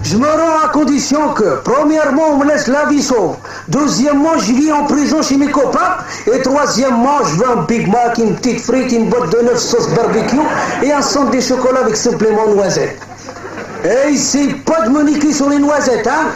Je me rends à condition que, premièrement, on me laisse la vie sauve. Deuxièmement, je vis en prison chez mes copains. Et troisièmement, je veux un Big Mac, une petite frite, une boîte de 9 sauce barbecue et un centre de chocolat avec supplément noisette. Et ici, pas de me niquer sur les noisettes, hein?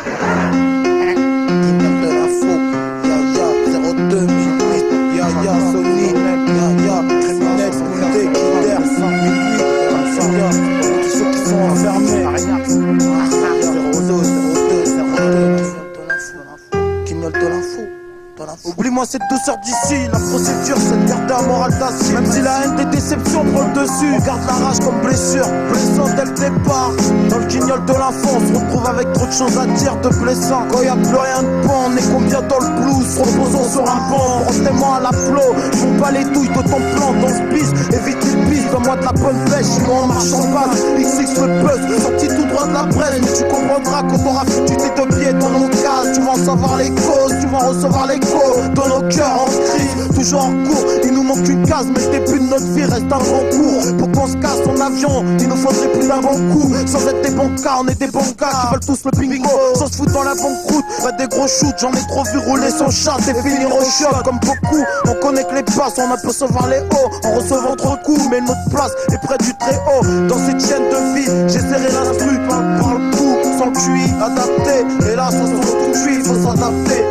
Oublie-moi cette douceur d'ici, la procédure, cette garde la morale d'acier. Même si la haine des déceptions prend le dessus, on garde la rage comme blessure, blessant dès le départ. Dans le guignol de l'enfance, on se retrouve avec trop de choses à dire de blessant. Quand y a plus rien de bon, on est combien dans le blues, reposons sur un banc, portez-moi à la flot. J'vous pas les douilles de ton plan dans ce bis, évite le bis, donne-moi de la bonne pêche, sinon on marche en bas. XX le buzz, sorti tout droit de la presse, mais tu comprendras quand t'auras foutu tes deux pieds dans nos cases. Tu vas en savoir les causes, tu vas recevoir l'écho dans nos cœurs en crise, toujours en cours. Il nous manque une case, mais le début de notre vie reste un grand cours. Pour qu'on se casse en avion, il nous faudrait plus d'un bon coup. Sans être des bons cas, on est des bons gars qui veulent tous le bingo. Sans se foutre dans la banqueroute, pas des gros shoots. J'en ai trop vu rouler son chat et finir au choc comme beaucoup. On connaît que les passes, on a pu recevoir les hauts en recevant trop de coups, mais notre place est près du très haut. Dans cette chaîne de vie, j'ai serré l'instru par le bout, sans le QI, adapté. Et là, ça se retrouve cuit, faut s'adapter.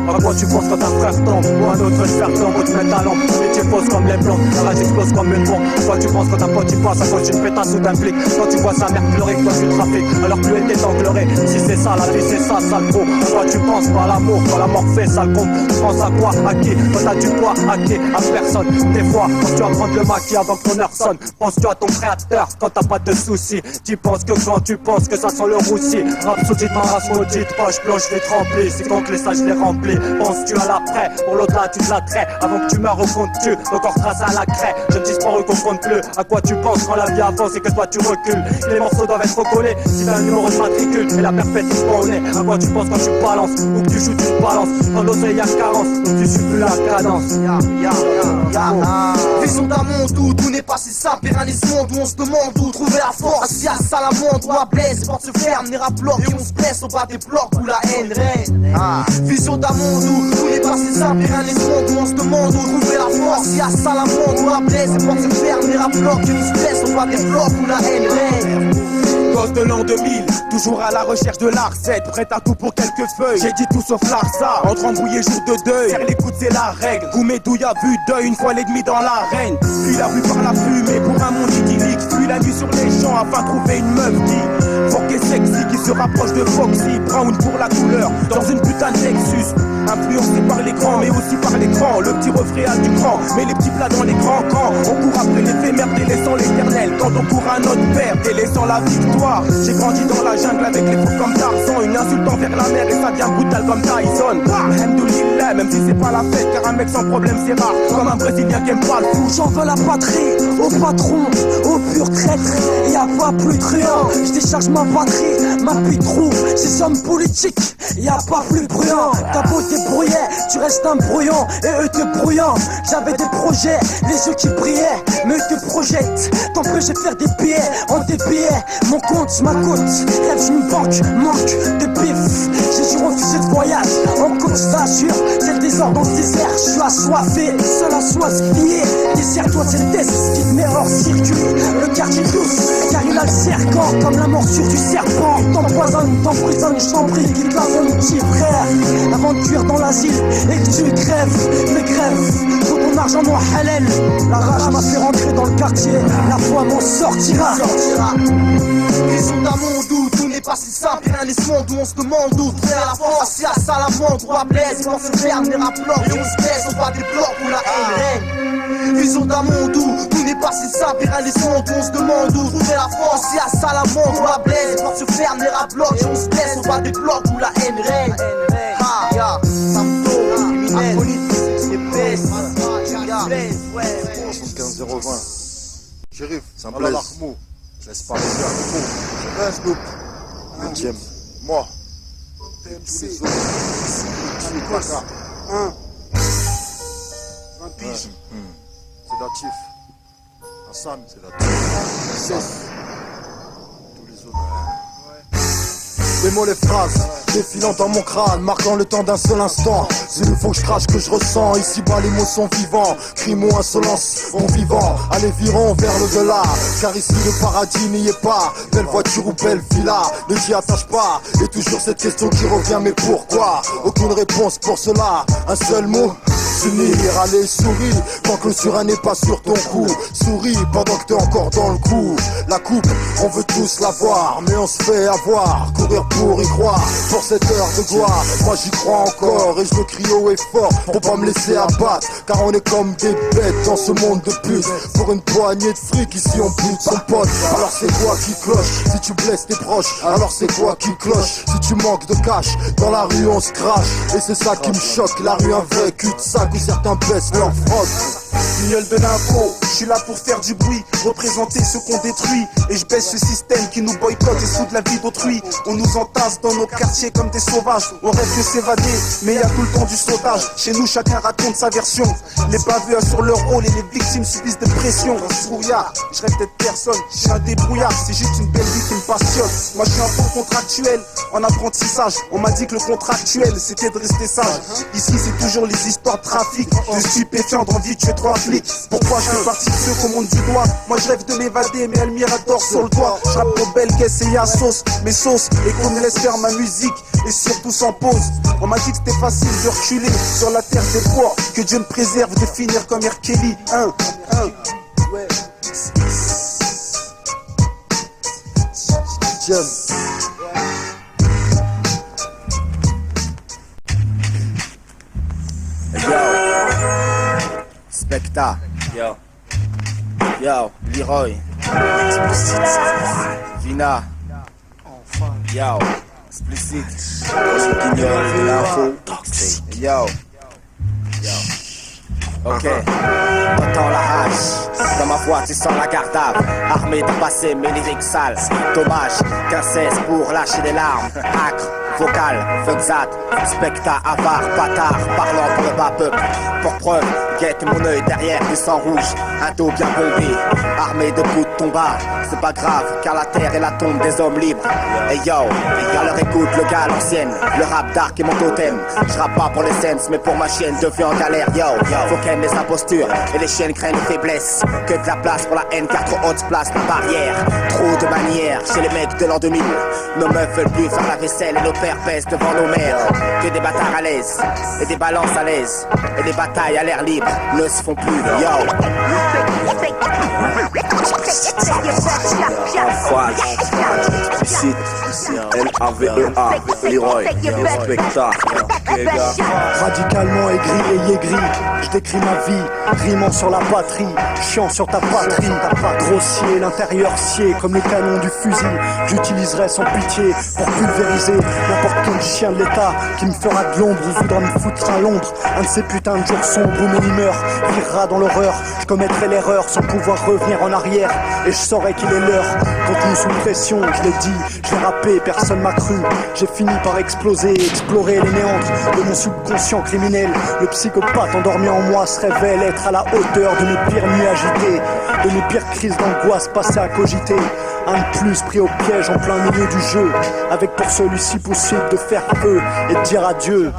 À quoi tu penses quand ta frère tombe ou un autre veut te faire tomber ou te mettre à l'ombre? Et tu poses comme les plombs, la rage explose comme une bombe. À quoi tu penses quand ta pote y passe à cause d'une pétasse ou d'un flic? Quand tu vois sa mère pleurer que toi tu trafiques, alors plus elle t'est englorée. Si c'est ça la vie, c'est ça, sale gros. À quoi tu penses? Pas l'amour, quand la mort fait sale con. Tu penses à quoi? À qui? Quand t'as du poids, à qui? À personne. Des fois, quand tu vas prendre le maquis avant que ton heure sonne, penses-tu à ton créateur quand t'as pas de soucis? Tu penses que quand tu penses que ça sent le roussi. Rap sous-titre, ma race maudite, poche blanche, les remplis. Si compte les sages, les remplis. Penses-tu à l'après? Pour l'autre là, tu te la traites. Avant que tu meurs au compte-tu, encore trace à la craie. Je ne disparu qu'on compte plus. À quoi tu penses quand la vie avance et que toi tu recules? Les morceaux doivent être recollés. Si t'as un numéro de matricule et la perpétuité qu'on est. À quoi tu penses quand tu balances? Ou que tu joues, tu te balances. Quand l'oseille y'a carence, donc tu suis plus la cadence. Vision d'un monde où tout n'est pas si simple. Et rien n'est ce monde où on se demande où trouver la force. Assis à Salamandre ou à Blaise, les portes se ferment, les rap blocs et on se blesse au bas des blocs où la haine règne. Vision d'un monde où tout n'est pas si simple. Et rien n'est ce monde où on se demande où trouver la force. Assis à Salamandre ou à Blaise, les portes se ferment, les rap blocs et on se blesse au bas des blocs où la haine règne. Gosse de l'an 2000, toujours à la recherche de l'Arcette, prête à tout pour quelques feuilles. J'ai dit tout sauf l'Arsa, entre embrouillés jour de deuil. Serre les coudes, c'est la règle. Goumedouille a vu deuil une fois l'ennemi dans l'arène. Fuis la rue par la fumée pour un monde idyllique. Fuis la nuit sur les champs afin de trouver une meuf qui fork et sexy, qui se rapproche de Foxy. Brown pour la couleur, dans une putain de Lexus. Influencé par les grands, mais aussi par l'écran. Le petit refrain a du cran, mais les petits plats dans les grands camps. On court après l'éphémère, délaissant l'éternel. Quand on court à notre père, délaissant la victoire. J'ai grandi dans la jungle avec les fous comme Tarzan. Une insulte envers la mer et ça devient brutal comme Tyson. Alhamdoulilah, même si c'est pas la fête, car un mec sans problème c'est rare. Comme un Brésilien qui aime pas le foot. J'en veux la patrie, au patron, au pur traître. Y'a pas plus truand, je décharge ma batterie, ma pute trouve, ces hommes politiques. Y'a pas plus bruyant, t'as beau t'ébrouiller, tu restes un brouillon et eux te brouillant. J'avais des projets, les yeux qui brillaient, mais eux te projettent. T'empêcher de faire des billets, en des billets. Mon compte, ma côte, rêve d'une banque, manque de bif. J'ai dû refuser de voyage, en coach t'assure, c'est le désordre dans le désert. Je suis assoiffé, seul à soi se plier. Désert-toi, c'est le test qui te met hors circuit. Le quartier douce, car il a le serpent, comme la morsure du serpent. T'empoisonne, t'emprisonne, je t'en prie, quitte la zone, petit frère. Avant de cuire dans l'asile et que tu crèves, fais grève. Faut ton argent mon halal. La rage m'a fait rentrer dans le quartier, la foi m'en sortira. Vision d'un monde où tout n'est pas si simple. Rien n'est ce monde où on se demande où trouver la force. Assis à Salamandre ou à Blaise, les portes se ferment, les rap blocs et on se blesse au bas des blocs où la haine règne. Vision d'un monde où tout n'est pas si simple. Rien n'est ce monde où on se demande où trouver la force. Assis à Salamandre ou à Blaise, les portes se ferment, les rap blocs et on se blesse au bas des blocs où la haine règne. Ya, Samto, Apolite, c'est best. Ya, Blaise, ouais. 75-020. Shérif, ça me plaît. Laisse pas les gars, c'est un scoop. 20ème. Moi. Tous les autres. Alcoos. 20 piges. Sédatif. Hassan. Sédatif. les mots, les phrases défilant dans mon crâne, marquant le temps d'un seul instant. C'est le faux que je crache que je ressens. Ici-bas les mots sont vivants, crime ou insolence, bon vivant. Allez virons vers l'au-delà, car ici le paradis n'y est pas. Belle voiture ou belle villa, ne t'y attache pas. Et toujours cette question qui revient, mais pourquoi? Aucune réponse pour cela, un seul mot: s'unir. Allez souris, tant que le surin n'est pas sur ton cou. Souris pendant que t'es encore dans le coup. La coupe, on veut tous la voir, mais on se fait avoir. Courir pour y croire, pour cette heure de gloire. Moi j'y crois encore et je le crie haut et fort pour pas me laisser abattre, car on est comme des bêtes dans ce monde de pute. Pour une poignée de fric ici on bute son pote. Alors c'est quoi qui cloche? Si tu blesses tes proches, alors c'est quoi qui cloche? Si tu manques de cash, dans la rue on se crache. Et c'est ça qui me choque, la rue un vrai cul-de-sac où certains baissent leur froc. Guignol de l'info, je suis là pour faire du bruit, représenter ceux qu'on détruit. Et je baisse ce système qui nous boycotte et soude la vie d'autrui. On nous entasse dans nos quartiers comme des sauvages. On rêve de s'évader, mais y a tout le temps du sautage. Chez nous chacun raconte sa version. Les baveux assurent leur rôle et les victimes subissent des pressions. Souillard, je rêve d'être personne, je suis un débrouillard. C'est juste une belle vie qui me passionne. Moi je suis un faux contractuel, en apprentissage. On m'a dit que le contractuel c'était de rester sage. Ici c'est toujours les histoires de trafic, de stupéfiants, d'envie de tuer 3 flics. Pourquoi je fais partie de ceux qu'on monte du doigt? Moi je rêve de m'évader, mais Elmira dort sur le toit. Je rappe pour belle caisse et y'a sauce, mes sauces. Et qu'on me laisse faire ma musique, et surtout sans pause. On m'a dit que c'était facile de reculer sur la terre des porcs. Que Dieu me préserve de finir comme R. Kelly. Ouais. Tiens. Specta, yo, Leroy, Vina, yo, Explicit, Guignol de l'info, yo, ok, t'entends la hache, dans ma voix tu sens la gardable, armé de passé mes lyriques sales, dommage qu'un cesse pour lâcher des larmes, acre, vocal, fuxat, specta, avare, bâtard, parlant pour le bas peuple, pour preuve, guette mon œil derrière du sang rouge, un dos bien bombé, armé de coups de tomba, c'est pas grave, car la terre est la tombe des hommes libres, et yo, alors écoute le gars à l'ancienne, le rap dark est mon totem, je rappe pas pour les sens, mais pour ma chienne devient en galère, yo, faut qu'elle laisse la posture, et les chiennes craignent les faiblesses, que de la place pour la haine, car trop haute place la barrière, trop de manières, chez les mecs de l'an 2000, nos meufs veulent plus faire la vaisselle, et nos pères pèsent devant nos mères, que des bâtards à l'aise, et des balances à l'aise, et des batailles à l'air libre, ne se font plus, yo. Explicit, L-A-V-E-A, Leroy, Specta, Radicalement aigri et aigri, je décris ma vie, rimant sur la patrie, chiant sur ta patrie, grossier, l'intérieur scié comme le canon du fusil, j'utiliserai sans pitié pour pulvériser n'importe quel chien de l'état qui me fera de l'ombre ou voudra me foutre à l'ombre, un de ces putains de jours sombres où mon humeur virera dans l'horreur, je commettrai l'erreur sans pouvoir revenir en arrière, et je saurai qu'il est l'heure, contenu sous pression, je l'ai dit, je l'ai rappé, personne m'a cru, j'ai fini par exploser, explorer les méandres de mon subconscient criminel, le psychopathe endormi en moi se révèle être à la hauteur de mes pires nuits agitées, de mes pires crises d'angoisse passées à cogiter, un de plus pris au piège en plein milieu du jeu, avec pour celui-ci possible de faire feu et de dire adieu.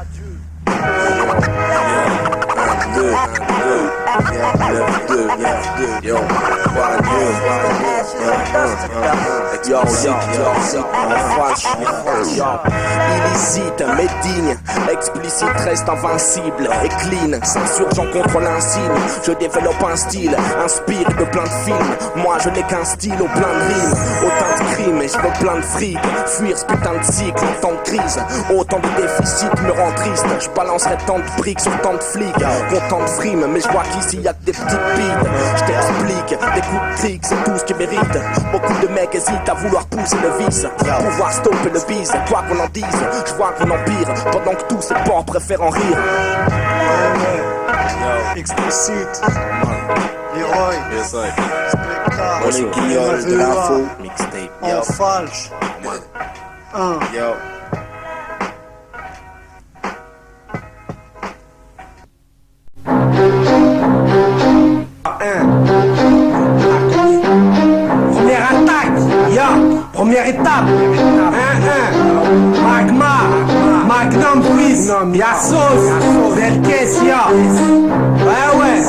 Illicite, mais digne, explicite reste invincible et clean, s'insurgeant contre l'insigne. Je développe un style, inspiré de plein de films. Moi je n'ai qu'un style au plein de rimes, autant de crimes et je veux plein de fric. Fuir ce putain de cycle en temps de crise, autant de déficits me rend triste. Je balancerai tant de briques sur tant de flics, content de frime, mais je vois qu'ici y'a que des petites bites. Je t'explique, des coups de cric c'est tout ce qui mérite. Beaucoup de mecs hésitent à vouloir pousser le vice, pouvoir stopper le bise, quoi qu'on en dise. Je vois qu'on empire, pendant que tous ces porcs préfèrent en rire. Explicit, Leroy, Specta, On est Guignol de l'info, mixtape, en falche, yo. Première attaque, yo. Première étape, 1-1. Magma, Magnum Fils, y'a sauce, belle caisse, y'a. Ouais.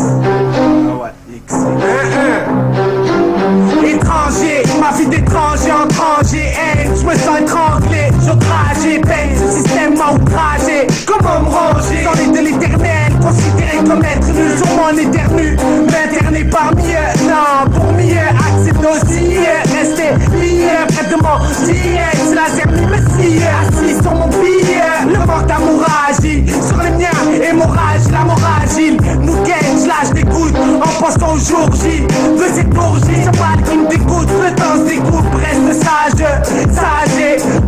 1-1. Étranger, ma vie d'étranger en tranger, je me sens étranglé, j'outragé, peine, ce système m'a outragé. Comment me ranger dans les de l'éternel, considéré comme être nul, sûrement en éternu, m'interner parmi eux, non, pour mieux accepter aussi, rester lié, près de mon billet, c'est la dernière messie, assis sur mon billet, le manque d'amour agit, sur les miens, hémorragie, l'hémorragie, nous guette, je lâche des gouttes, en pensant au jour J, veux cette orgie, c'est pas qui me dégoûte, le temps se dégoûte, reste sage,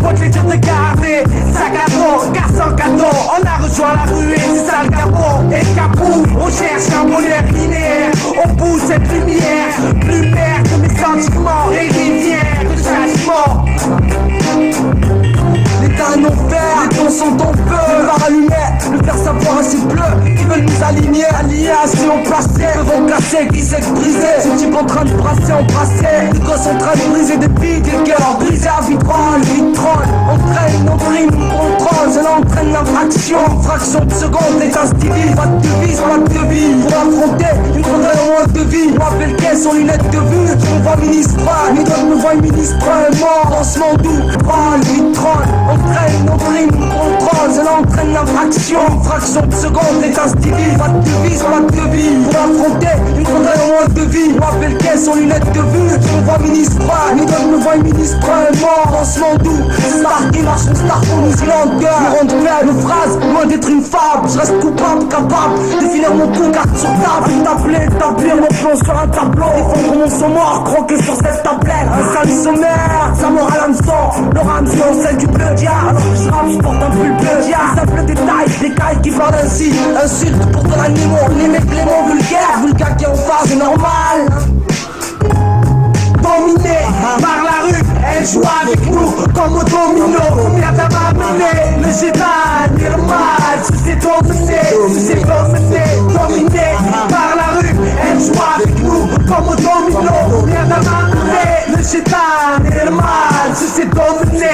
pour les dire de garder, sac à dos, garçon cadeau, on a rejoint la ruée, c'est ça le capot, et capou, on cherche un bonheur linéaire, au bout de cette lumière, plus mère que mes sentiments, et rivière de changement. L'état est non faire, les tons sont en feu. Le phare allumé, le faire savoir à ses bleus qui veulent nous aligner, alliés à ceux en placé, devant casser, qui s'est brisé. Ce type en train de brasser, embrasser. Les gosses en train de briser des billes, des cœurs brisés à vitrole, entraîne, on prime, on contrôle, cela entraîne l'infraction. En fraction de seconde, les instillés, pas de devise, pas de vie. Pour affronter, il faudrait au moins de vie. Moi, belle caisse sans lunettes de vue, je me vois ministre, mes doigts me voient ministre, mort, lancement doux, prends, vitrole. On prime, on contrôle, cela entraîne l'infraction. En fraction de seconde, les instillés, pas de devise, pas de vie. Pour affronter, il faudrait au moins de vie. Moi, belle caisse sans lunettes de vue, je me vois ministre, mes doigts me voient ministre, mort, lancement doux. Star qui marche, on star pour New Zealand. Nous rendre faible, phrase, loin d'être une fable. Je reste coupable, capable de finir mon coup, carte sur table. Établir mon plan sur un tableau. Défendre mon sang mort, croquer sur cette tablette. Un sale sommaire, sa morale hameçon. Le hameçon, celle du plagiat. Alors que je rappe, je porte un pull plagiat. Simple détail, des cailles qui parlent ainsi. Insulte pour ton animal, les mecs, les mots vulgaires. Vulgaire qui est en phase, c'est normal. Dominé par la rue, elle joue avec nous comme au domino. Combien t'as amené le gétal, normal, c'est dominé, dominé par la rue, elle joue avec nous comme au domino. Combien t'as amené le gétal, normal, c'est dominé.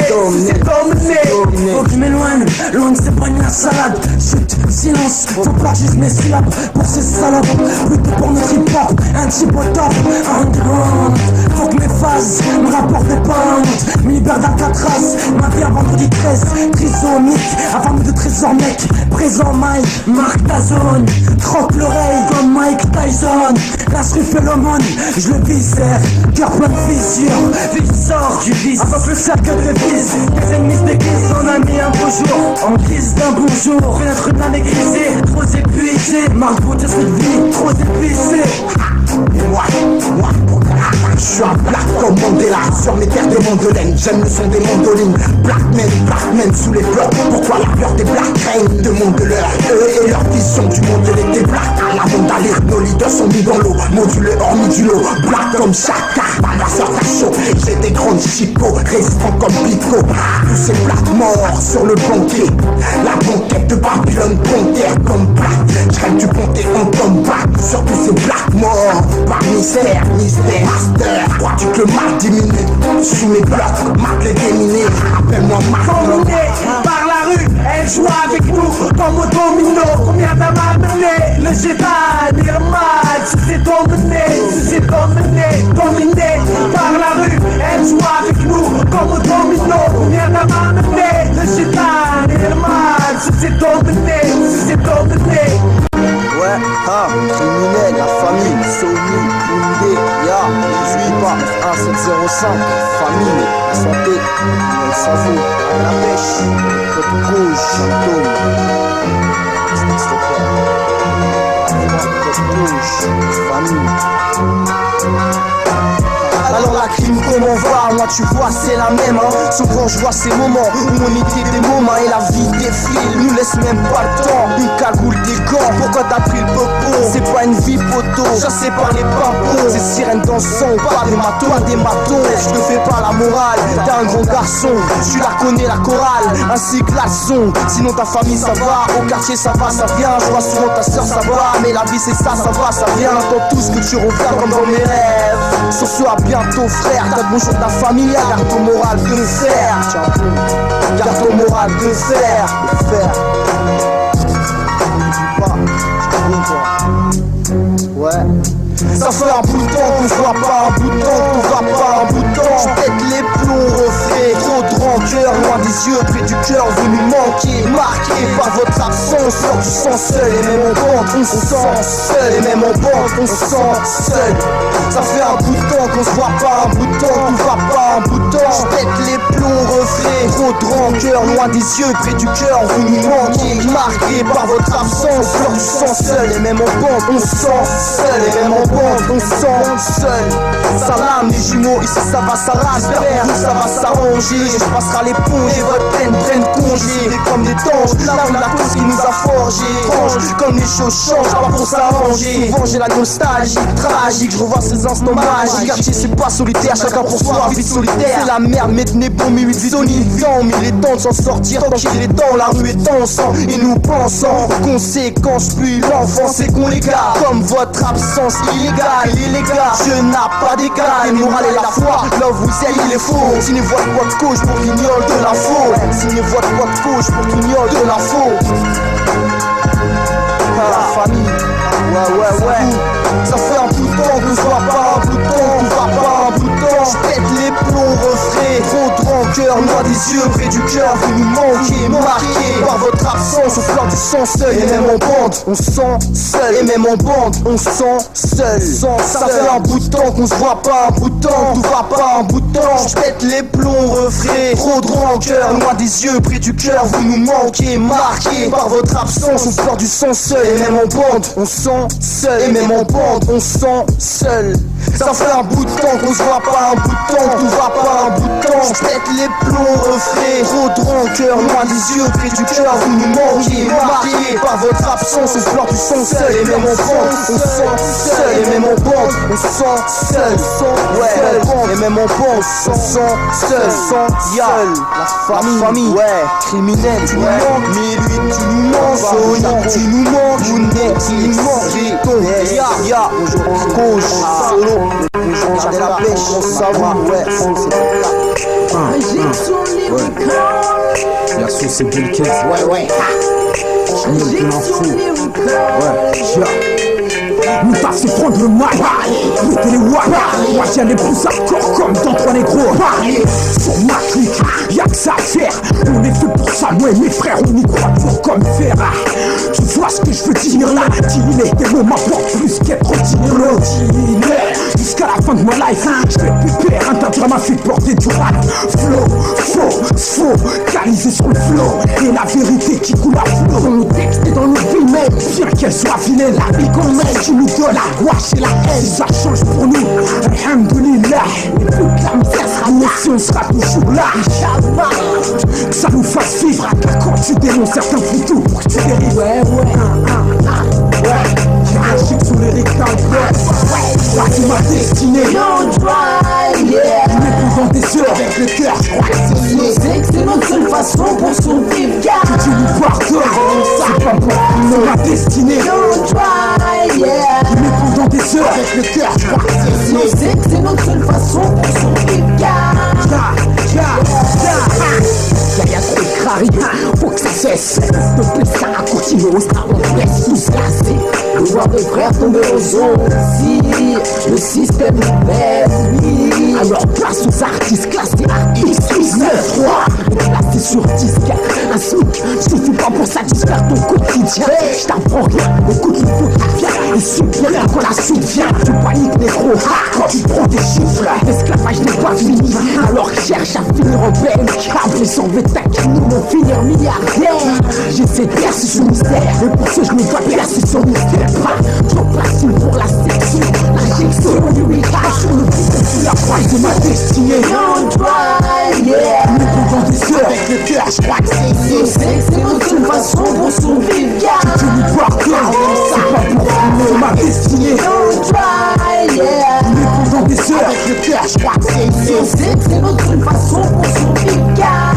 Faut que je m'éloigne, loin de ces poignes la salade. Chut, silence, faut pas que j'use mes syllabes pour ces salopes. Plutôt pour notre hip-hop, un type au top, underground. Faut que mes phases me rapportent des pentes. Me libère d'Alcatraz, ma vie à vendredi 13. Trisomique, avant de trésor mec. Présent Mike, marque ta zone. Troque l'oreille comme Mike Tyson. La rue fait l'aumône, je le viscère. Cœur plein de fissures, vite sort du vice. Avant plus cher que des vis. Les ennemis se déguisent, on a mis un beau jour. En guise d'un bonjour, fait notre âme grisée. Trop épuisé, marque pour dire cette vie, trop épicée. Moi, je suis un black comme Mandela. Sur mes terres de Mandelaine, j'aime le son des mandolines. Blackmen sous les blocs. Pourquoi la peur des black règne de monde de l'heure. Eux et leur vision du monde elle était black. Avant d'aller, nos leaders sont mis dans l'eau. Modulé hors modulo, black comme Chaka. Ma soeur t'a chaud, j'ai des grandes chicots. Résistants comme Pico. Tous ces black morts sur le banquet. La banquette de Babylone, pontière comme black. J'rêve du ponté en combat. Sur tous ces black morts. Par mystère, master. Crois-tu que le mal diminue? Sous mes blocs, marque les déminés. Appelle-moi Marc. Dominé par la rue, elle joue avec nous comme au domino. Combien t'as amené le gétal, normal, c'est dominé par la rue, elle joue avec nous comme au domino. Combien t'as amené le gétal, normal, c'est dominé. Ouais, criminel, la famille, Sony, Koundé, ya, 18 pas, 1705, famille, la santé, le cerveau, la pêche, code rouge, fantôme, code rouge, famille. Alors la crime comment va, moi tu vois c'est la même Sauf quand je vois ces moments où on était des moments et la vie défile, nous laisse même pas le temps. Une cagoule des gants, pourquoi t'as pris le popo? C'est pas une vie poteau, chassé par les papos. C'est sirène dans le son, pas des matos, Je te fais pas la morale, t'es un grand garçon. Tu la connais la chorale, ainsi que la son. Sinon ta famille ça va, au quartier ça va, ça vient. Je vois souvent ta soeur ça va, mais la vie c'est ça va, ça vient. Dans tout ce que tu reviens comme dans mes rêves. Sur ce à bien bientôt frère. T'as le bonjour de la famille, garde ton moral de fer. Garde ton moral de fer. Ouais. Ça fait un bout de temps qu'on se voit pas, un bout de temps qu'on va pas, un bout de temps. J'pète les plombs reflets, trop de rancœur, loin des yeux, près du cœur, vous nous manquez. Marqué par votre absence, lors du sang seul, et même en bande, on se sent seul, et même en bande, on se sent seul. Ça fait un bout de temps qu'on se voit pas, un bout de temps qu'on va pas, un bout de temps. J'pète les plombs reflets, trop de rancœur, loin des yeux, près du cœur, vous nous manquez. Marqué par votre absence, lors du sang seul, et même en bande, on se sent seul, et même en bande, on se sent seul. Salam les jumeaux, ici ça va s'arracher, vers nous ça va s'arranger. Je passerai l'éponge et votre peine prenne congé. Et comme des tanges, là où la cause qui nous a forgé. Étrange, comme les choses changent, pas pour s'arranger. Souvent j'ai la nostalgie, tragique, je revois ces instants magiques. Quartier c'est pas solitaire, chacun pour soi, vie solitaire. C'est la merde, mais tenez bon, mais 8 sonnifiants. Mais il est temps de s'en sortir, tant qu'il est temps, la rue est en sang. Et nous pensons aux conséquences, puis l'enfance c'est qu'on les garde. Comme votre absence illégale, illégal, je n'ai pas d'égal. Et moral et la foi, là où vous êtes il est faux. Signez votre boîte de gauche pour qu'il ignore de la faute. Signez votre boîte de gauche pour qu'il ignore de la faute. La famille, ouais. Ça fait un bout de temps qu'on se voit pas, un bout de temps qu'on va pas, un bout de temps. J'pète les plombs reflets, trop de rancœur, loin des yeux, près du cœur, vous nous manquez. Marqué par votre absence, au fleur du sang seul. Et même en bande, on se sent seul. Et même en bande, on se sent seul. Ça fait un bout de temps qu'on se voit pas, un bout de temps, tout va pas, un bout de temps. J'pète les plombs reflets, trop de rancœur, loin des yeux, près du cœur, vous nous manquez. Marqué par votre absence, au fleur du sang seul. Et même en bande, on se sent seul. Et même en bande, on se sent seul. Ça fait un bout de temps qu'on se voit pas, un bout de temps, tout va pas, un bout de temps. J'pète les plombs reflets, trop de rancœur, loin des yeux, près du cœur, vous nous manquez. Marqué par votre absence, au fleur du sang seul. Et même en bande, on se sent seul. Et même en bande, on se sent seul. Ouais, et même en bande, on se sent seul. La famille, ouais, criminel, tu nous manques. Mais lui, tu nous manques. Tu nous manques, tu nous manques. Ya, gauche, solo. Garder la pêche, on savoir, ouais. La sauce c'est Bilkins. Ouais. Nous passons prendre le mic, péter les watts. Moi j'ai les plus hardcore comme dans trois négros. Sur ma clique, y'a que ça à faire. On est fait pour ça, moi et mes frères, on y croit fort comme fer. Tu vois ce que je veux dire là? Dîner, tes mots m'apportent plus qu'être ordinaire. Jusqu'à la fin de ma life, je vais pépère, interdire ma fille de porter du rap. Flow, faux, calisé sur le flow. Et la vérité qui coule à flot. Dans nos textes et dans nos vies, même bien qu'elle soit vilaine, la vie qu'on mène, tu nous donnes la gouache et la haine. Ça change pour nous, alhamdoulilah. Et toute la misère sera nous si on sera toujours là. Inch'Allah, que ça nous fasse vivre. Quand tu dénonces certains photos pour que tu dérives. Ouais. J'ai lâché sous les réclams. Là tu m'as destiné. Don't try, yeah. Tu mets devant des yeux avec le cœur. Je crois que c'est Je sais que c'est notre seule façon pour survivre, car que tu nous pardonnes. C'est pas pour nous ma destinée. Don't try, yeah. Tu mets devant des yeux avec le cœur. Je crois que c'est Je sais que c'est notre seule façon pour survivre, car Y'a trop de crari, faut que ça cesse. De plus ça a continué, on sera en laisse tous lasser. de voir des frères tomber aux ondes. Si le système nous pèse, alors place aux artistes classés à X, 9-3. Classés sur disque, un SMIC, suffit pas pour satisfaire ton quotidien. Je t'apprends rien, écoute le feu qui vient. Et supérieur quand la soupe vient, tu paniques négro, quand tu prends des chiffres. L'esclavage n'est pas fini, alors cherche à finir en belle. Câble sans vétac, nous vont finir milliardaires. J'essaie de percer ce mystère, et pour ce je me dois percer son mystère. Trop facile pour la section, l'injection du miracle sur le bout de la pointe de ma destinée. Don't try, yeah. Mais pendant des heures avec le cœur, je crois que c'est Je sais que c'est notre seule façon pour survivre, car tu nous pardonnes, c'est pas pour finir ma destinée. Don't try, yeah. Mais pendant des heures avec le cœur, je crois que c'est Je sais que c'est notre seule façon pour survivre, car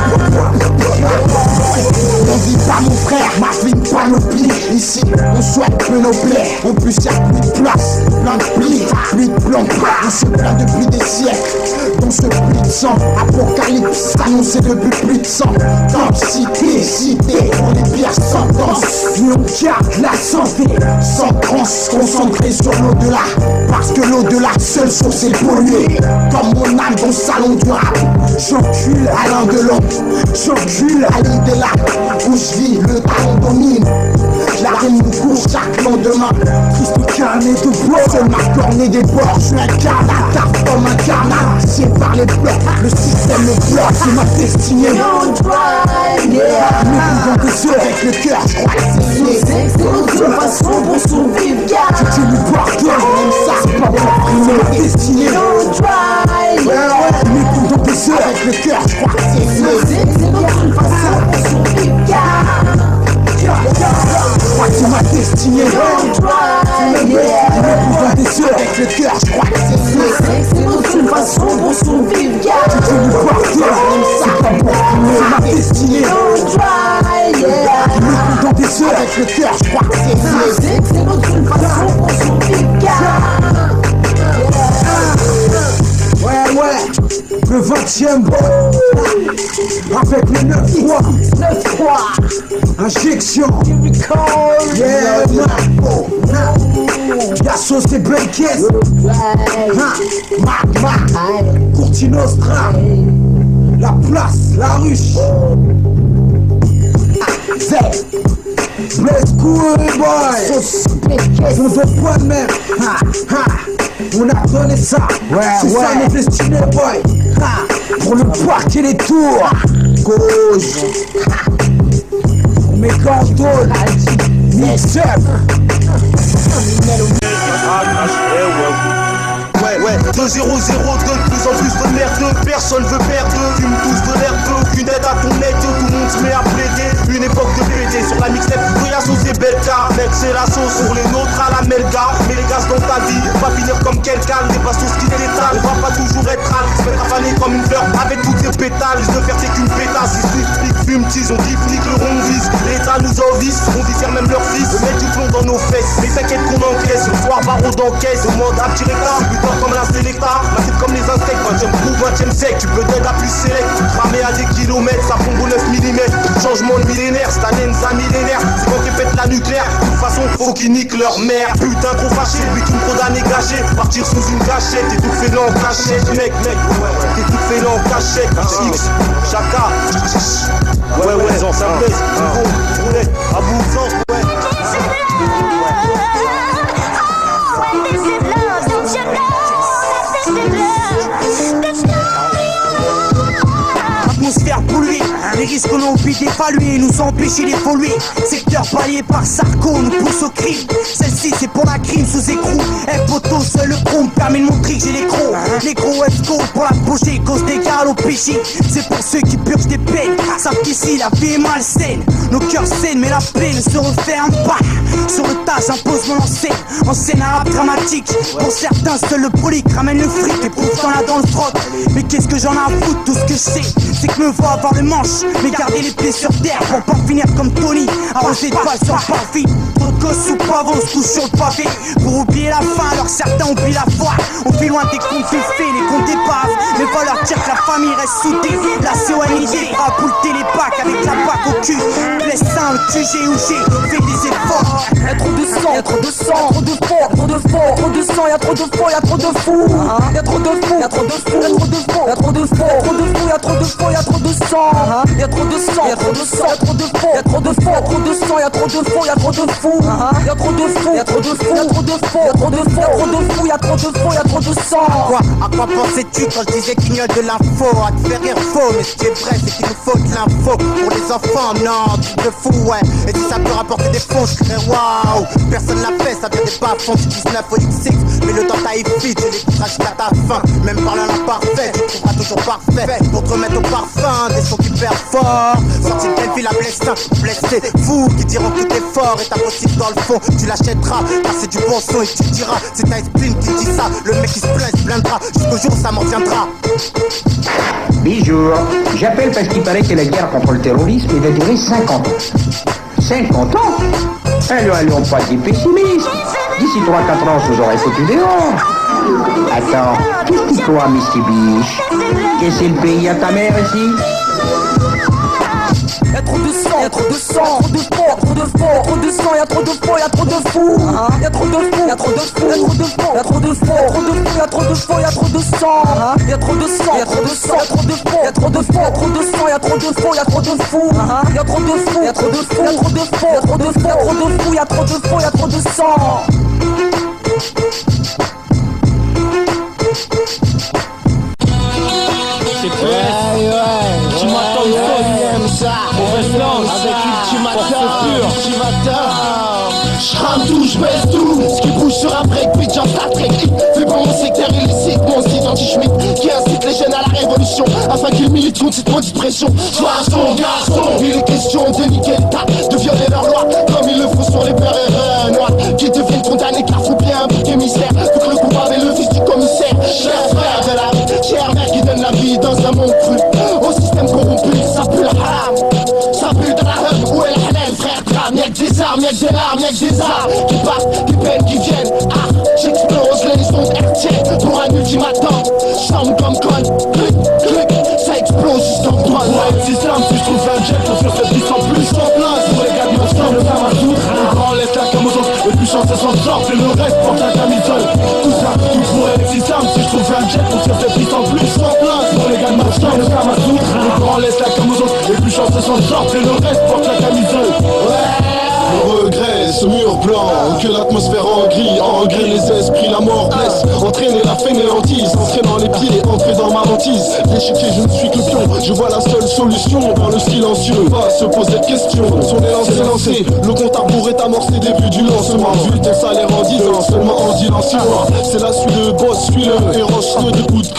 on vit pas mon frère, ma vie pas nos plis. Ici, on souhaite que nos plaies, on puisse faire plus de place, plein de plis, plus de blanc. On se plaint depuis des siècles. Dans ce puits de sang, apocalypse annoncé depuis plus de 100 ans. Cité pour les pires sentences. Puis on garde la santé sans transe, concentré sur l'au-delà. Parce que l'au-delà, seule source est polluée. Comme mon âme dans le salon du rap. J'encule Alain Delon, j'encule Ali Della. Où je vis, le talent domine. La rime nous court chaque lendemain. Triste carnet de bois, seul ma cornée des bords. Je suis un carnat, comme un carnat. C'est par les blocs, le système me bloque. C'est ma destinée. Me dans tes yeux avec le cœur, je crois que c'est né. C'est notre façon pour survivre. Tu nous pardonnes, même ça, c'est pas pour primer. Ma destinée. Me dans tes yeux avec le cœur, je crois que c'est né. C'est notre façon pour survivre. Je crois que c'est ma destinée. Me dans tes yeux avec le cœur, je crois que c'est né. C'est notre façon pour survivre. Tu nous pardonnes, même ça, c'est pas pour primer. Ma destinée. Me dans tes yeux avec le cœur, je crois que c'est né. C'est notre façon pour survivre. Ouais, le 20e boy. Avec le 9-3. Injection. Yeah, Yasso c'est Blankes. Mac, Courti Nostra. La place, la ruche. Z. Blaise cool boy. On doit pas de même. On a donné ça. C'est ça notre destinée boy. Pour le parc et les tours. Gauche. On met Gandol. Mix up. Ouais, 2-0-0 de plus en plus de merde. Personne veut perdre, fume tous de l'herbe. Aucune aide à ton aide, tout le monde se met à plaider. Une époque de pété sur la mixtape. Friasso c'est Belka, mec c'est la sauce. Pour les nôtres à la melga. Mais les gaz dans ta vie, va finir comme quelqu'un. Des bastos qui t'étalent, va pas toujours être râle. Se mettre à faner comme une fleur avec toutes ses pétales. Je faire c'est qu'une pétasse. Ils flic, fume, tease, on dit flic, le rond vise. L'État nous envise, on diffère même leur fils. Mettre du plomb dans nos fesses. Mais t'inquiète qu'on encaisse, ce soir barreau d'encaisse. Demande à petit réclame, putain comme la sélecta. Massif comme les insectes, 20ème coup, 20ème sec. Tu peux t'aider à plus select. Cramé à des kilomètres, ça pompe au 9 mm. Changement de millénaire, cette année nous a millénaire. C'est quand qu'ils pètent la nucléaire. De toute façon, faut qu'ils niquent leur mère. Putain, trop fâché, but une trop d'années gâchées. Partir sous une gâchette, t'es tout fait là en cachette. Mec, t'es tout fait là en cachette. X, Chaka. Ouais, ça me laisse. Ouais, à bout de sens, ouais. Atmosphère polluée, les risques qu'on a oublié d'évaluer nous ont empêché d'évoluer. Secteur balayé par Sarko, nous pousse au crime. Celle-ci c'est pour la crime sous écrou. Poteau, seul le chrome permet de montrer que j'ai les gros. Les gros go pour la pocher, cause d'égal au péché. C'est pour ceux qui purgent des peines, savent qu'ici la vie est malsaine. Nos cœurs saignent mais la plaie ne se referme pas. Sur le tas j'impose mon enseigne, en scène arabe dramatique. Pour certains seul le polique ramène le fric et pourtant là dans le froc. Mais qu'est-ce que j'en ai à foutre, tout ce que je sais c'est que me voir avoir le manche, mais garder les pieds sur terre pour pas finir comme Tony, arrosé de balles sur le parvis. Trop de gosses sous pavot, on se couche sur le pavé pour oublier la fin, alors certains oublient la foi. On fait loin des comptes faits, les comptes épaves. Les valeurs tirent que la famille reste soudée. La CONID à boulter les bacs avec la bac au cul. Laisse ça, le QG ou G, fais des efforts. Y'a trop de sang, y'a trop de sang, trop de fort, trop de fort, trop de sang, y'a trop de fort, y'a trop de fous. Y'a trop de fous, y'a trop de fous, y'a trop de fort, y'a trop de fort, trop de fous, y'a trop de fort, y'a trop de sang. Y'a trop de sang, y'a trop de sang, y'a trop de fort, y'a trop de fort, trop de sang, y'a trop de fort, y'a trop de fous. Y'a trop de fous, y'a trop de fous, y'a trop de fort, trop de fort, trop de fous, y'a trop de fort, y'a trop de sang. À quoi pensais-tu quand je disais qu'il y a de l'info? À te faire rire faux, mais ce qui est vrai c'est qu'il nous faut de l'info. Pour les enfants, non, truc de fou, ouais. Et si ça peut rapporter des fonds, je crée waouh. Personne l'a fait, ça vient des bas-fonds du 19 au X6. Mais le temps t'a effit, tu l'écouteras jusqu'à ta fin. Même parlant l'imparfait, tu trouveras toujours parfait. Pour te remettre au parfum, des sons qui perdent fort. Sorti de quelle ville à blessé, fou qui diront que tout est fort est impossible dans le fond. Tu l'achèteras, car c'est du bon son et tu diras. C'est ta spleen qui dit ça, le mec qui se plaint, il se plaindra. Jusqu'au jour où ça m'en viendra. Bonjour, j'appelle parce qu'il paraît que la guerre contre le terrorisme va durer 50 ans. 50 ans? Allons, pas des pessimistes. D'ici 3-4 ans, je vous aurais foutu dehors. Attends, qu'est-ce que toi, Misty Biche? Qu'est-ce que c'est le pays à ta mère ici? Y'a trop de sang, y'a trop de sang, trop de fort, trop de fort, trop de sang, y'a trop de faux, y'a trop de fous. Y'a trop de fous, y'a trop de fous, y'a trop de faux, y'a trop de fort, trop de fous, y'a trop de faux, y'a trop de sang. Y'a trop de sang, y'a trop de sang, y'a trop de faux, y'a trop de fort, trop de sang, y'a trop de faux, y'a trop de fous. Y'a trop de fous, y'a trop de fous, y'a trop de faux, y'a trop de faux, y'a trop de fous, y'a trop de faux, y'a trop de sang. Tu m'attends mauvaise langue avec ultimatum. J'rame tout, j'baisse tout. Ce qui bouge sur un break, beat, j'en Star Trek. Vu pour mon secteur illicite, mon style anti-schmitt qui incite les jeunes à la révolution afin qu'ils militent contre cette maudite pression. Garçon, il est question de niquer l'état, de violer leurs lois comme ils le font sur les peurs et noirs qui deviennent condamnés car faut bien un bouc émissaire. Faut que le coupable est le fils du commissaire. Cher frère de la rue, cher mère qui donne la vie dans un monde cru. Au système corrompu, ça pue le haram, ça pue de la hum, où est la halal, frère drame. Y'a que des armes, y'a que des larmes, y'a que des armes qui partent, des peines qui viennent. Ah, j'explose les ondes RT pour un ultimatum. J'tombe comme conne, clic, clic, ça explose juste en toi. Pour être si simple, si j'trouve un jet, faut sur cette piste en plus en place. Pour les gars du instant, le faire à tout. Le grand laisse la comme aux autres, le plus chance s'en sort, et le reste porte la camisole. Tout ça, tout pourrait être si simple, si j'trouve un jet, faut sur cette piste en plus en place. Pour les gars du instant, le faire à tout. Le grand laisse la comme aux autres, les plus chance s'en sort, et le reste porte la camisole. Le regret, ce mur blanc, que l'atmosphère en gris les esprits, la mort blesse, entraîner la fainéantise, entraînant les pieds, entrer dans ma hantise. L'échiquier, je ne suis que le pion, je vois la seule solution dans le silencieux, pas se poser de questions, son élan s'est lancé, le compte à rebours est amorcé, début du lancement, vu ton salaire en 10 ans, seulement en 10 ans, 6 mois, c'est la suite de boss, suis le héros de coups.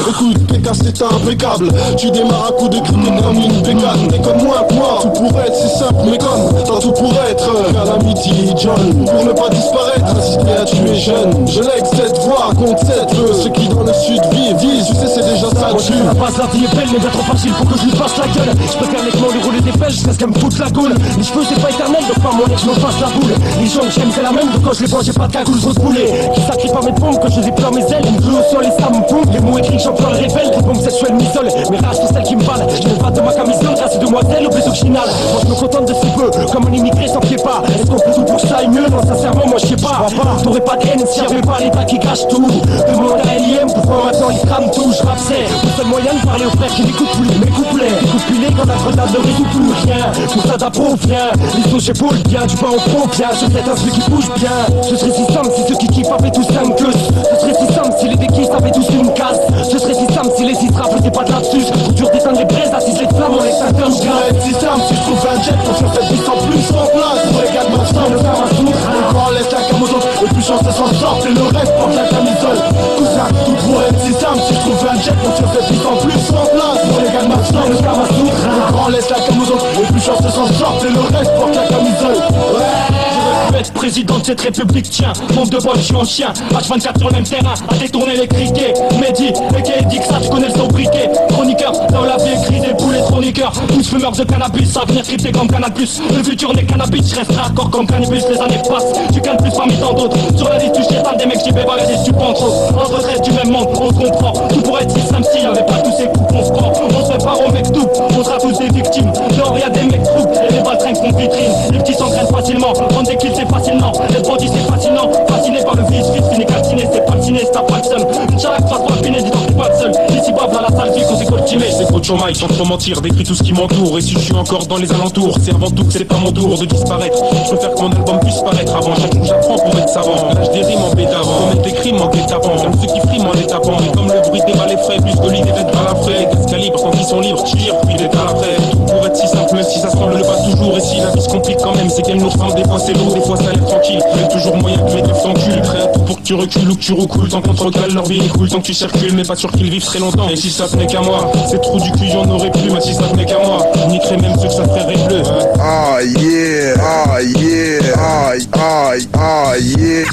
Écoute, PK c'est impeccable, tu démarres à coup de cri, t'es comme une bécane, t'es comme moi, tout pourrait être si simple, mais comme, dans tout pourrait être Calamity John, pour ne pas disparaître, assister à tuer jeune, je lègue cette voix contre cette vœu, ceux qui dans le sud vivent, tu sais c'est déjà ça, tu la base, la vie est belle, mais bien trop facile pour que je lui fasse la gueule, je peux faire nettement lui rouler des pelles jusqu'à ce qu'elle me foute la gaule, les cheveux c'est pas éternel, donc pas mon que je me fasse la boule, les gens que j'aime c'est la même, donc quand je les vois j'ai pas de cagoule, je poulet, qui sacrie pas mes pompes, que je les pleure mes ailes, une glue au sol et ça me pompe, les mots écrits j'en pleure les révèle, les bombes sexuelles m'isole, mes rages sont celles qui me valent, je me bats de ma camisole, grâce aux demoiselles au baiser final, moi je me contente de si peu, comme un immigré sans pied pas, est-ce qu'on peut tout pour ça et mieux, non sincèrement moi je sais pas, t'aurais pas de haine si y'avait pas l'État qui cache tout, demande à LIM pourquoi maintenant ils crament tout, je rappe c'est le seul moyen de parler aux frères qui n'écoutent plus mes couplets, des coups de pilet quand la grenade ne résout plus rien, pour ça d'approuve bien, les sauts j'épaule bien, du bas au pro bien, je fais un truc qui bouge bien, ce serait si simple si ceux qui kiffent avaient tous un plus, ce serait si simple si les déquistes avaient tous une casse, ce serait si simple si les histoires faisaient pas de lapsus, pour dur d'éteindre les braises, assises les flammes, on les s'interne, je serait si simple si je trouve un jet, pour sur cette piste en plus en place, pour les gars de ma chambre, le faire un tour, le grand laisse la cam aux autres, le plus chance s'en sort, et le reste porte la camisole, tout ça, tout pourrait être si simple si je trouve un jet, pour sur cette piste en plus en place, pour les gars de ma chambre, le faire un tour, le grand laisse la cam aux autres, le plus chance s'en sort, et le reste porte la camisole, être président de cette république, tiens, monde de bol, je suis en chien, H24 sur le même terrain, à détourner les criquets, Mehdi, et dit que ça, tu connais le sobriquet, chroniqueur, dans la vie écrit des poulets chroniqueurs, tous fumeurs de cannabis, ça venir crypté comme cannabis, le futur n'est cannabis, je resterai accord comme cannabis, les années passent, tu calmes plus parmi tant d'autres, sur la liste tu chies des mecs qui bébarrent et tu penses trop, en retraite du même monde, on se comprend, tout pourrait être si simple s'il y avait pas tous ces coups qu'on se prend, on se prépare au mec tout, on sera tous des victimes, dehors y'a des mecs troupes, et les balles traînent contre vitrine, les petits s'engrainent facilement, prendre des kills c'est facilement, les bandits c'est fascinant, fasciné par le vice, fini calciné, c'est pas le ciné, c'est ta pas le seum, une charrette face raffinée, dis donc t'es pas le seul, ici bave dans la salle vie quand c'est coltimé, c'est trop de chômage, sans trop mentir, décrit tout ce qui m'entoure, et si je suis encore dans les alentours, c'est avant tout que c'est pas mon tour de disparaître, je préfère que mon album puisse paraître avant, chaque jour j'apprends pour être savant, lâche des rimes en bédavant, pour mettre des crimes en guet-apens, comme ceux qui friment en les tapant, comme le bruit des balles et frais, plus que l'idée d'être dans la frais, les gaz calibre quand ils sont libres, tire, puis d'être à la frais, tout pour être si simple, même si ça semble le pas toujours, et si la vie se complique quand même, c'est qu'elle nous ressemble, des fois c'est lourd, des fois ça a l'air tranquille, mais toujours moyen que mes devs s'enculent, prêt à tout pour que tu recules ou que tu recoules, tant qu'on te recale leur vie est cool, tant que tu circules, mais pas sûr qu'ils vivent très longtemps, et si ça tenait qu'à moi, ces trous du cul j'en aurais plus, mais si ça tenait qu'à moi, je niquerais même ceux que ça ferait bleu. Ah yeah, ah yeah, ah yeah.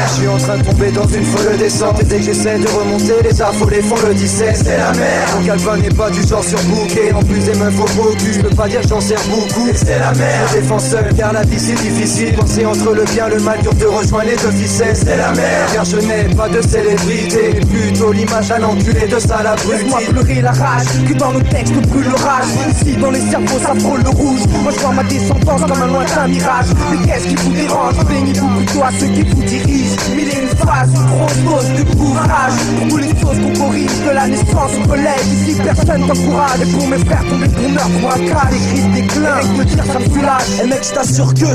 Je suis en train de tomber dans une folle descente. Et dès que j'essaie de remonter, les affolés font le 17. C'est la mer. Mon Calvin n'est pas du genre surbooké. En plus des meufs au beau cul, je peux pas dire que j'en sers beaucoup. C'est la mer. Je défends seul car la vie c'est difficile. Penser entre le bien, le mal, dur de rejoindre les deux ficelles. C'est la mer. Car je n'ai pas de célébrité, mais plutôt l'image d'un enculé de sale abruti. Laisse-moi pleurer la rage, que dans nos textes brûle l'orage. Ici dans les cerveaux ça frôle le rouge. Moi je vois ma descendance comme un lointain mirage. Mais qu'est-ce qui vous dérange? Plaignez-vous plutôt à ceux qui vous dirigent. Mille et une phase, une grosse dose de courage. Pour tous les choses qu'on corrige, de la naissance au collège. Ici personne t'encourage. Et pour mes frères tomber pour meurtre, pour un crâne, des cris déclin. Et me dire ça me soulage. Et mec je t'assure que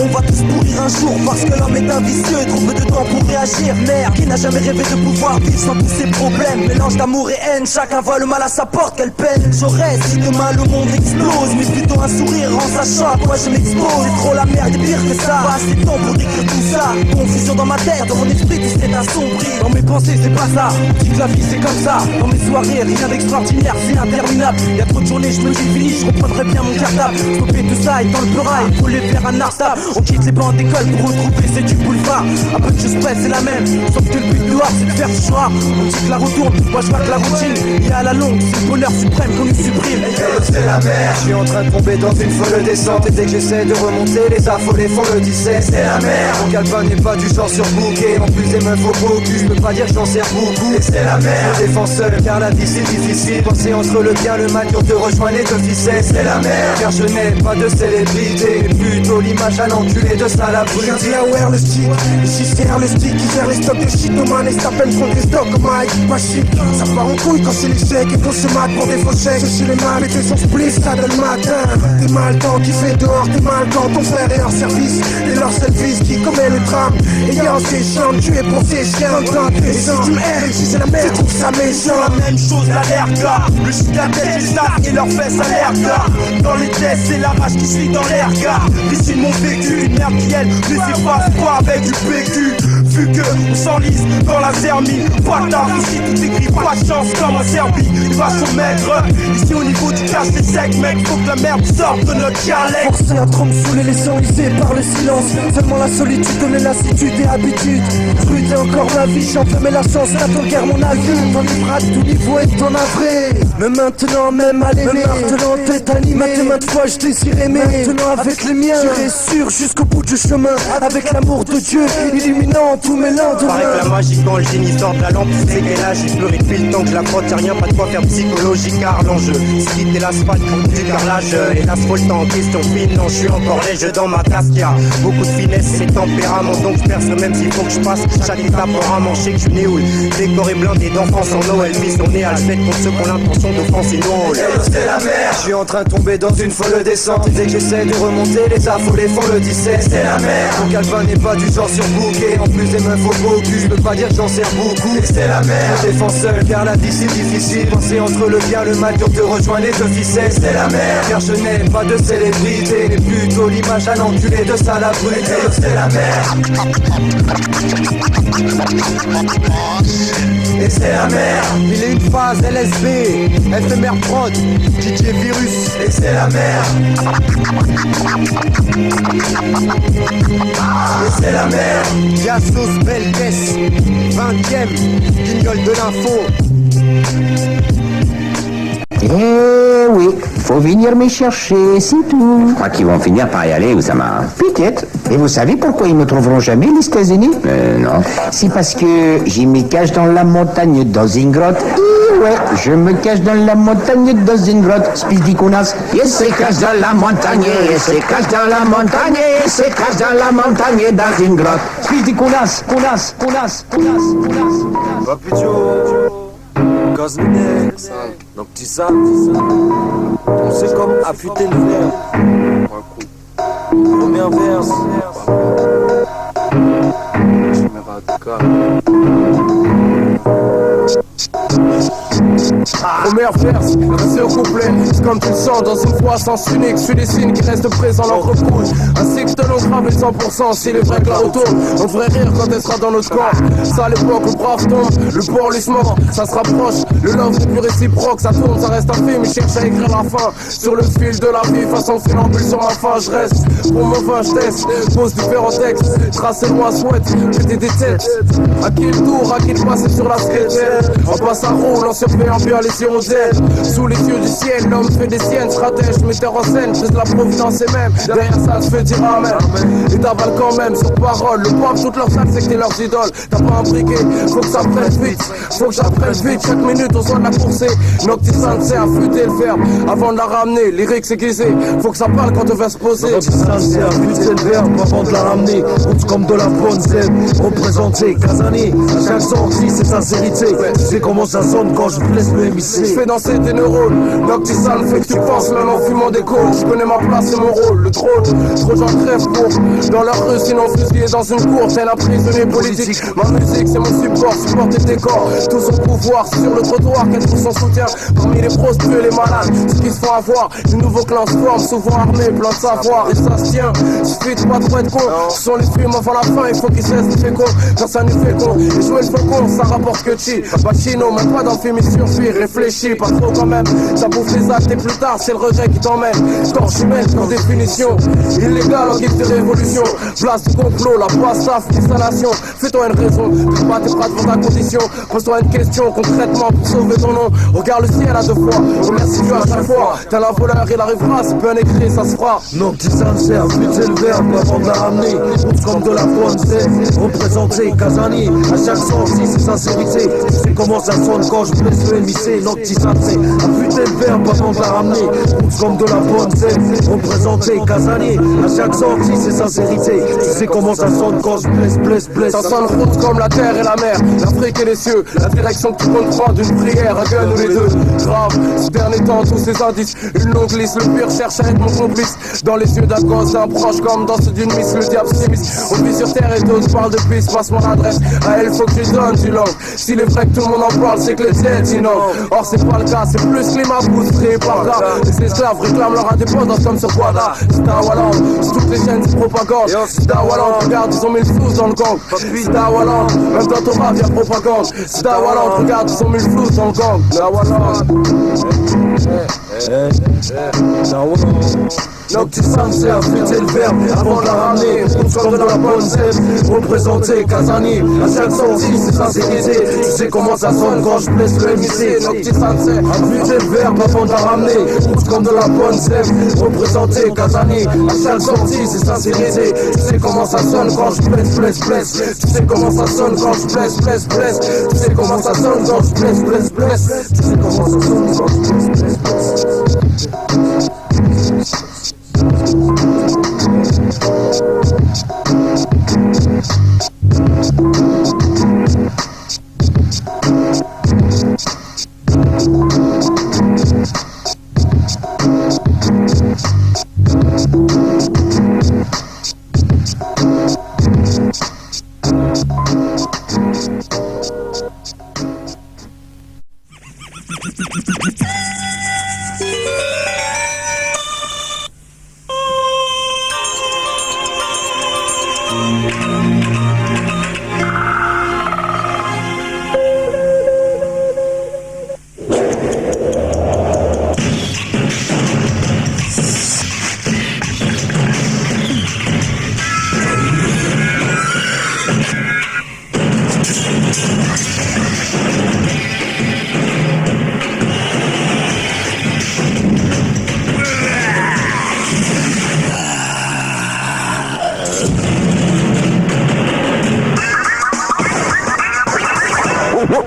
on va tous pourrir un jour. Parce que l'homme est un vicieux, trop peu de temps pour réagir. Merde, qui n'a jamais rêvé de pouvoir vivre sans tous ses problèmes. Mélange d'amour et haine, chacun voit le mal à sa porte, quelle peine. J'aurais si demain le monde explose, mais plutôt un sourire en sachant à quoi je m'expose. C'est trop la merde et pire que ça. Pas assez de temps pour décrire tout ça. Confusion dans ma tête, dans mon esprit tout s'est assombri. Dans mes pensées c'est pas ça, dis que la vie c'est comme ça. Dans mes soirées rien d'extraordinaire, c'est interminable. Y'a trop de journées, je me dis fini, je reprendrai bien mon cartable. Stopper tout ça et dans le pleura, il faut les faire un artable. On quitte les bancs d'école pour retrouver c'est du boulevard. Un peu de choses près c'est la même, sauf que le but dehors c'est de faire du choix. On dit que la retourne, moi je vois que la routine. Et à la longue, c'est le bonheur suprême qu'on nous supprime. C'est la mer. Je suis en train de tomber dans une folle descente. Et dès que j'essaie de remonter, les affolés font le 17. C'est la mer. Mon Calvin n'est pas du genre surbooké. En plus des meufs au beau cul, je peux pas dire que j'en sers beaucoup. Et c'est la mer. Je défends seul car la vie c'est difficile. Penser entre le bien, le mal, dur de rejoindre les deux ficelles. C'est la mer. Car je n'ai pas de célébrité, mais plutôt l'image d'un enculé de sale abruti. J'ai bien wear le stick, ici c'est le stick qui gère les stocks de shit. Nos manes et s'appellent contre les stocks comme un high pas chic. Ça part en couille quand c'est l'échec et qu'on se mate pour des faux chèques. Ceux les mal mettez son split, ça donne le matin. T'es mal temps qui fait dehors, t'es mal quand ton frère est hors service. T'es leur seul fils qui commet le drame. Ayant ses chambres, tu es pour ses chiens. Et si tu me hais, si c'est la merde, tu trouves ça méchant. La même chose à l'air gars. Le chute la tête du sac et leurs fesses à l'air gars. Dans les tests, c'est la rage qui se lit dans l'air gars. Ici mon vécu, une merde qui elle ne sait pas quoi avec du PQ. Vu que on s'enlise dans la zermie. Bâtard, ici tout écrit, pas de chance comme en Serbie. Il va son maître. Ici au niveau du cash c'est sec mec. Faut que la merde sorte de notre dialecte. Forcé à trop me saouler, laissant user par le silence. Seulement la solitude donne lassitude et habitude. Scruter encore ma vie, j'en fais mais la chance n'attend guère mon avis. Dans les bras de tout niveau et t'en as vrai. Mais maintenant même à l'aimer, maintenant t'es animé. Maintes fois je désire aimer. Maintenant avec les miens, j'irai sûr jusqu'au bout du chemin. Avec l'amour de Dieu, illuminant tous mes lendemains. Pareil que la magie quand le génie sort de la lampe. C'est qu'elle a, j'ai pleuré depuis le temps que je la frotte. Y'a rien, pas de quoi faire psychologique car l'enjeu c'est quitter l'asphalte pour du carrelage. Et l'asphalte en question fine, non je suis encore léger dans ma tasse. Y'a beaucoup de finesse et tempérament. Donc je perce même s'il faut que je passe chaque étape pour un mancher que je néoule. Décoré blindé d'enfance en Noël. Mise on est à le fait contre ceux qui ont l'intention d'offenser nos rôles. C'est la mer. Je suis en train de tomber dans une folle descente. Et dès que j'essaie de remonter, les affolés font le 17. C'est la mer. Mon Calvin n'est pas du genre surbooké. En plus des meufs au beau cul, je peux pas dire que j'en sers beaucoup. C'est la mer. Je défends seul car la vie c'est difficile. Penser entre le bien, le mal, dur de rejoindre les deux ficelles. C'est la mer. Car je n'ai pas de célébrité, mais plutôt l'image d'un enculé de sale abruti. C'est la mer. Et c'est la mer. Il est une phase LSB, FMR Prod, DJ Virus. Et c'est la mer. Et c'est la mer. Yassos Belkes, 20ème, guignol de l'info. Eh oui, faut venir me chercher, c'est tout. Je crois qu'ils vont finir par y aller, Oussama. Peut-être. Et vous savez pourquoi ils ne trouveront jamais les États-Unis? Non. C'est parce que je me cache dans la montagne, dans une grotte. Et ouais, je me cache dans la montagne, dans une grotte. Spidicounas. Il se cache dans la montagne, il se cache dans la montagne, il se cache dans la montagne, dans une grotte. Spidicounas, counas. Cosminet, donc tu sais, on sait comme affûter le verre. Première verse, première meilleur verse, reste au couplet. C'est comme tu le sens dans une voix sens unique. Suis les signes qui restent présents, l'encre coule. Ainsi que de l'on grave 100%. S'il est vrai que la retourne, on devrait rire quand elle sera dans notre corps. Ça à l'époque, le brave tombe, le port lui se mord. Ça se rapproche, le love n'est plus réciproque. Ça tourne, ça reste un film, il cherche à écrire la fin. Sur le fil de la vie, façon funambule sur ma fin. Je reste, pour mon vin, je teste. Pose différents textes, tracé loin, souhaite. Péter des têtes. À qui le tour, à qui le passer sur la secrétaire. On passe à roule, en surveillant bien les hirondelles. Sous les yeux du ciel, l'homme fait des siennes. Stratège, metteur en scène, fais de la providence et même. Derrière ça, je fais dire amen. Et t'avales quand même sur parole. Le pop, toute leur salle, c'est que t'es leurs idoles. T'as pas un briquet, faut que ça prenne vite. Faut que j'apprenne vite, chaque minute on soit de la coursée. Noctisane, c'est affûter le verbe avant de la ramener. Lyrique aiguisé, faut que ça parle quand on va se poser. Noctisane, c'est affûter le verbe avant de la ramener. Route comme de la bonne zèbre, représenté Casani. À chaque sortie, c'est sincérité. Tu sais comment ça sonne quand je blesse le MIC. Je fais danser tes neurones. Noctisane fait que tu penses même en fumant des cônes. Je connais ma place et mon rôle, le trône. Trop j'en crève pour dans leur rue, sinon fusillé dans une cour. Tel un prisonnier politique. Ma musique, c'est mon support, supporter tes corps. Tout son pouvoir sur le trottoir, quel pour son soutien. Parmi les prostituées, les malades, ceux qui se font avoir. Les nouveaux clans se forment, souvent armés, plein de savoir. Et ça se tient, suffit de pas trop être con. Ce sont les films avant la fin, il faut qu'ils cessent de faire con. Quand ça nous fait con, et jouer le faucon, ça rapporte que chi. Pacino, même pas dans le film, il surfuit, réfléchis, pas trop quand même. Ça bouffe les actes et plus tard, c'est le regret qui t'emmène. Torche humaine, par définition. Illégal en guise de révolution. Place du complot, la poisse, taf, installation. Fais-toi une raison, fais pas tes bras devant ta condition. Pose-toi une question concrètement pour sauver ton nom. Regarde le ciel à deux fois, remercie Dieu à chaque fois. T'as la voleur, il arrivera, c'est bien écrit, ça se fera. Noctisane, c'est affûter le verbe avant de la ramener. Route comme de la bonne zèbre, représenté Casani. À chaque sortie, c'est sincérité. Tu sais comment ça sonne quand je blesse le MIC. Noctisane, c'est affûter le verbe avant de la ramener. Route comme de la bonne zèbre, représenté Casani. À chaque sortie, c'est sincérité. Tu sais comment ça sonne quand je blesse. Ça sonne route comme la terre et la mer, l'Afrique et les cieux. La direction que tu comptes prendre d'une prière, un gun ou les deux. Grave, ces derniers temps, tous ces indices. Une longue liste, le pire cherche à être mon complice. Dans les yeux d'un gosse, d'un proche comme dans ceux d'une miss. Le diable s'immisce. On vit sur terre et d'autres parlent de piste. Passe mon adresse, à elle faut que tu donnes du langue. S'il est vrai que tout le monde en parle, c'est que les têtes innovent. Or c'est pas le cas, c'est plus climat poussé par là. Les esclaves réclament leur indépendance comme sur Guada. C'est un Walland, c'est toutes les chaînes de propagande. C'est un Walland, regarde, ils ont mis le flou dans le gang. C'est un Walland, même dans ton rap y'a propagande. C'est un Walland, regarde, ils ont mis le flou dans le gang. C'est un Walland. Noctisane, c'est affûter le verbe avant de la ramener. Route comme de la bonne zèbre, représenté Casani. À chaque sortie, c'est sincérité. Tu sais comment ça sonne quand je blesse le MIC. Noctisane, c'est affûter le verbe avant de la ramener. Route comme de la bonne zèbre, représenté Casani. À chaque sortie, c'est sincérité. Tu sais comment ça sonne quand je blesse. Tu sais comment ça sonne quand je blesse. Tu sais comment ça sonne quand je blesse. Tu sais comment ça sonne quand je blesse.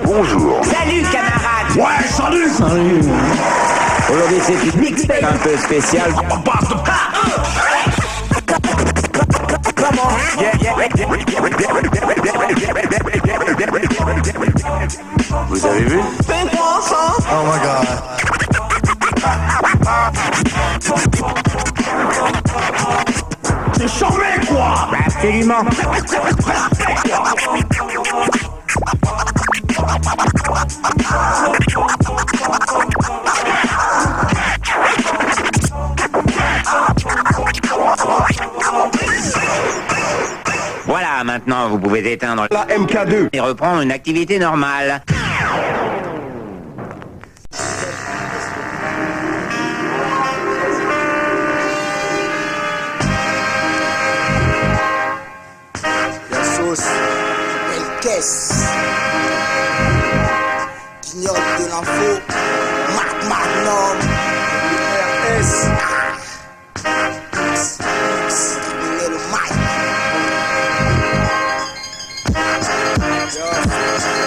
Bonjour. Salut camarades. Ouais, salut. Aujourd'hui c'est une mixtape un peu spéciale. Vous avez vu? Oh my god. C'est charmé quoi. Absolument. Voilà, maintenant vous pouvez éteindre la MK2 et reprendre une activité normale. Belle caisse, Guignol de l'info, Marc Magnum, RS, criminel au mic.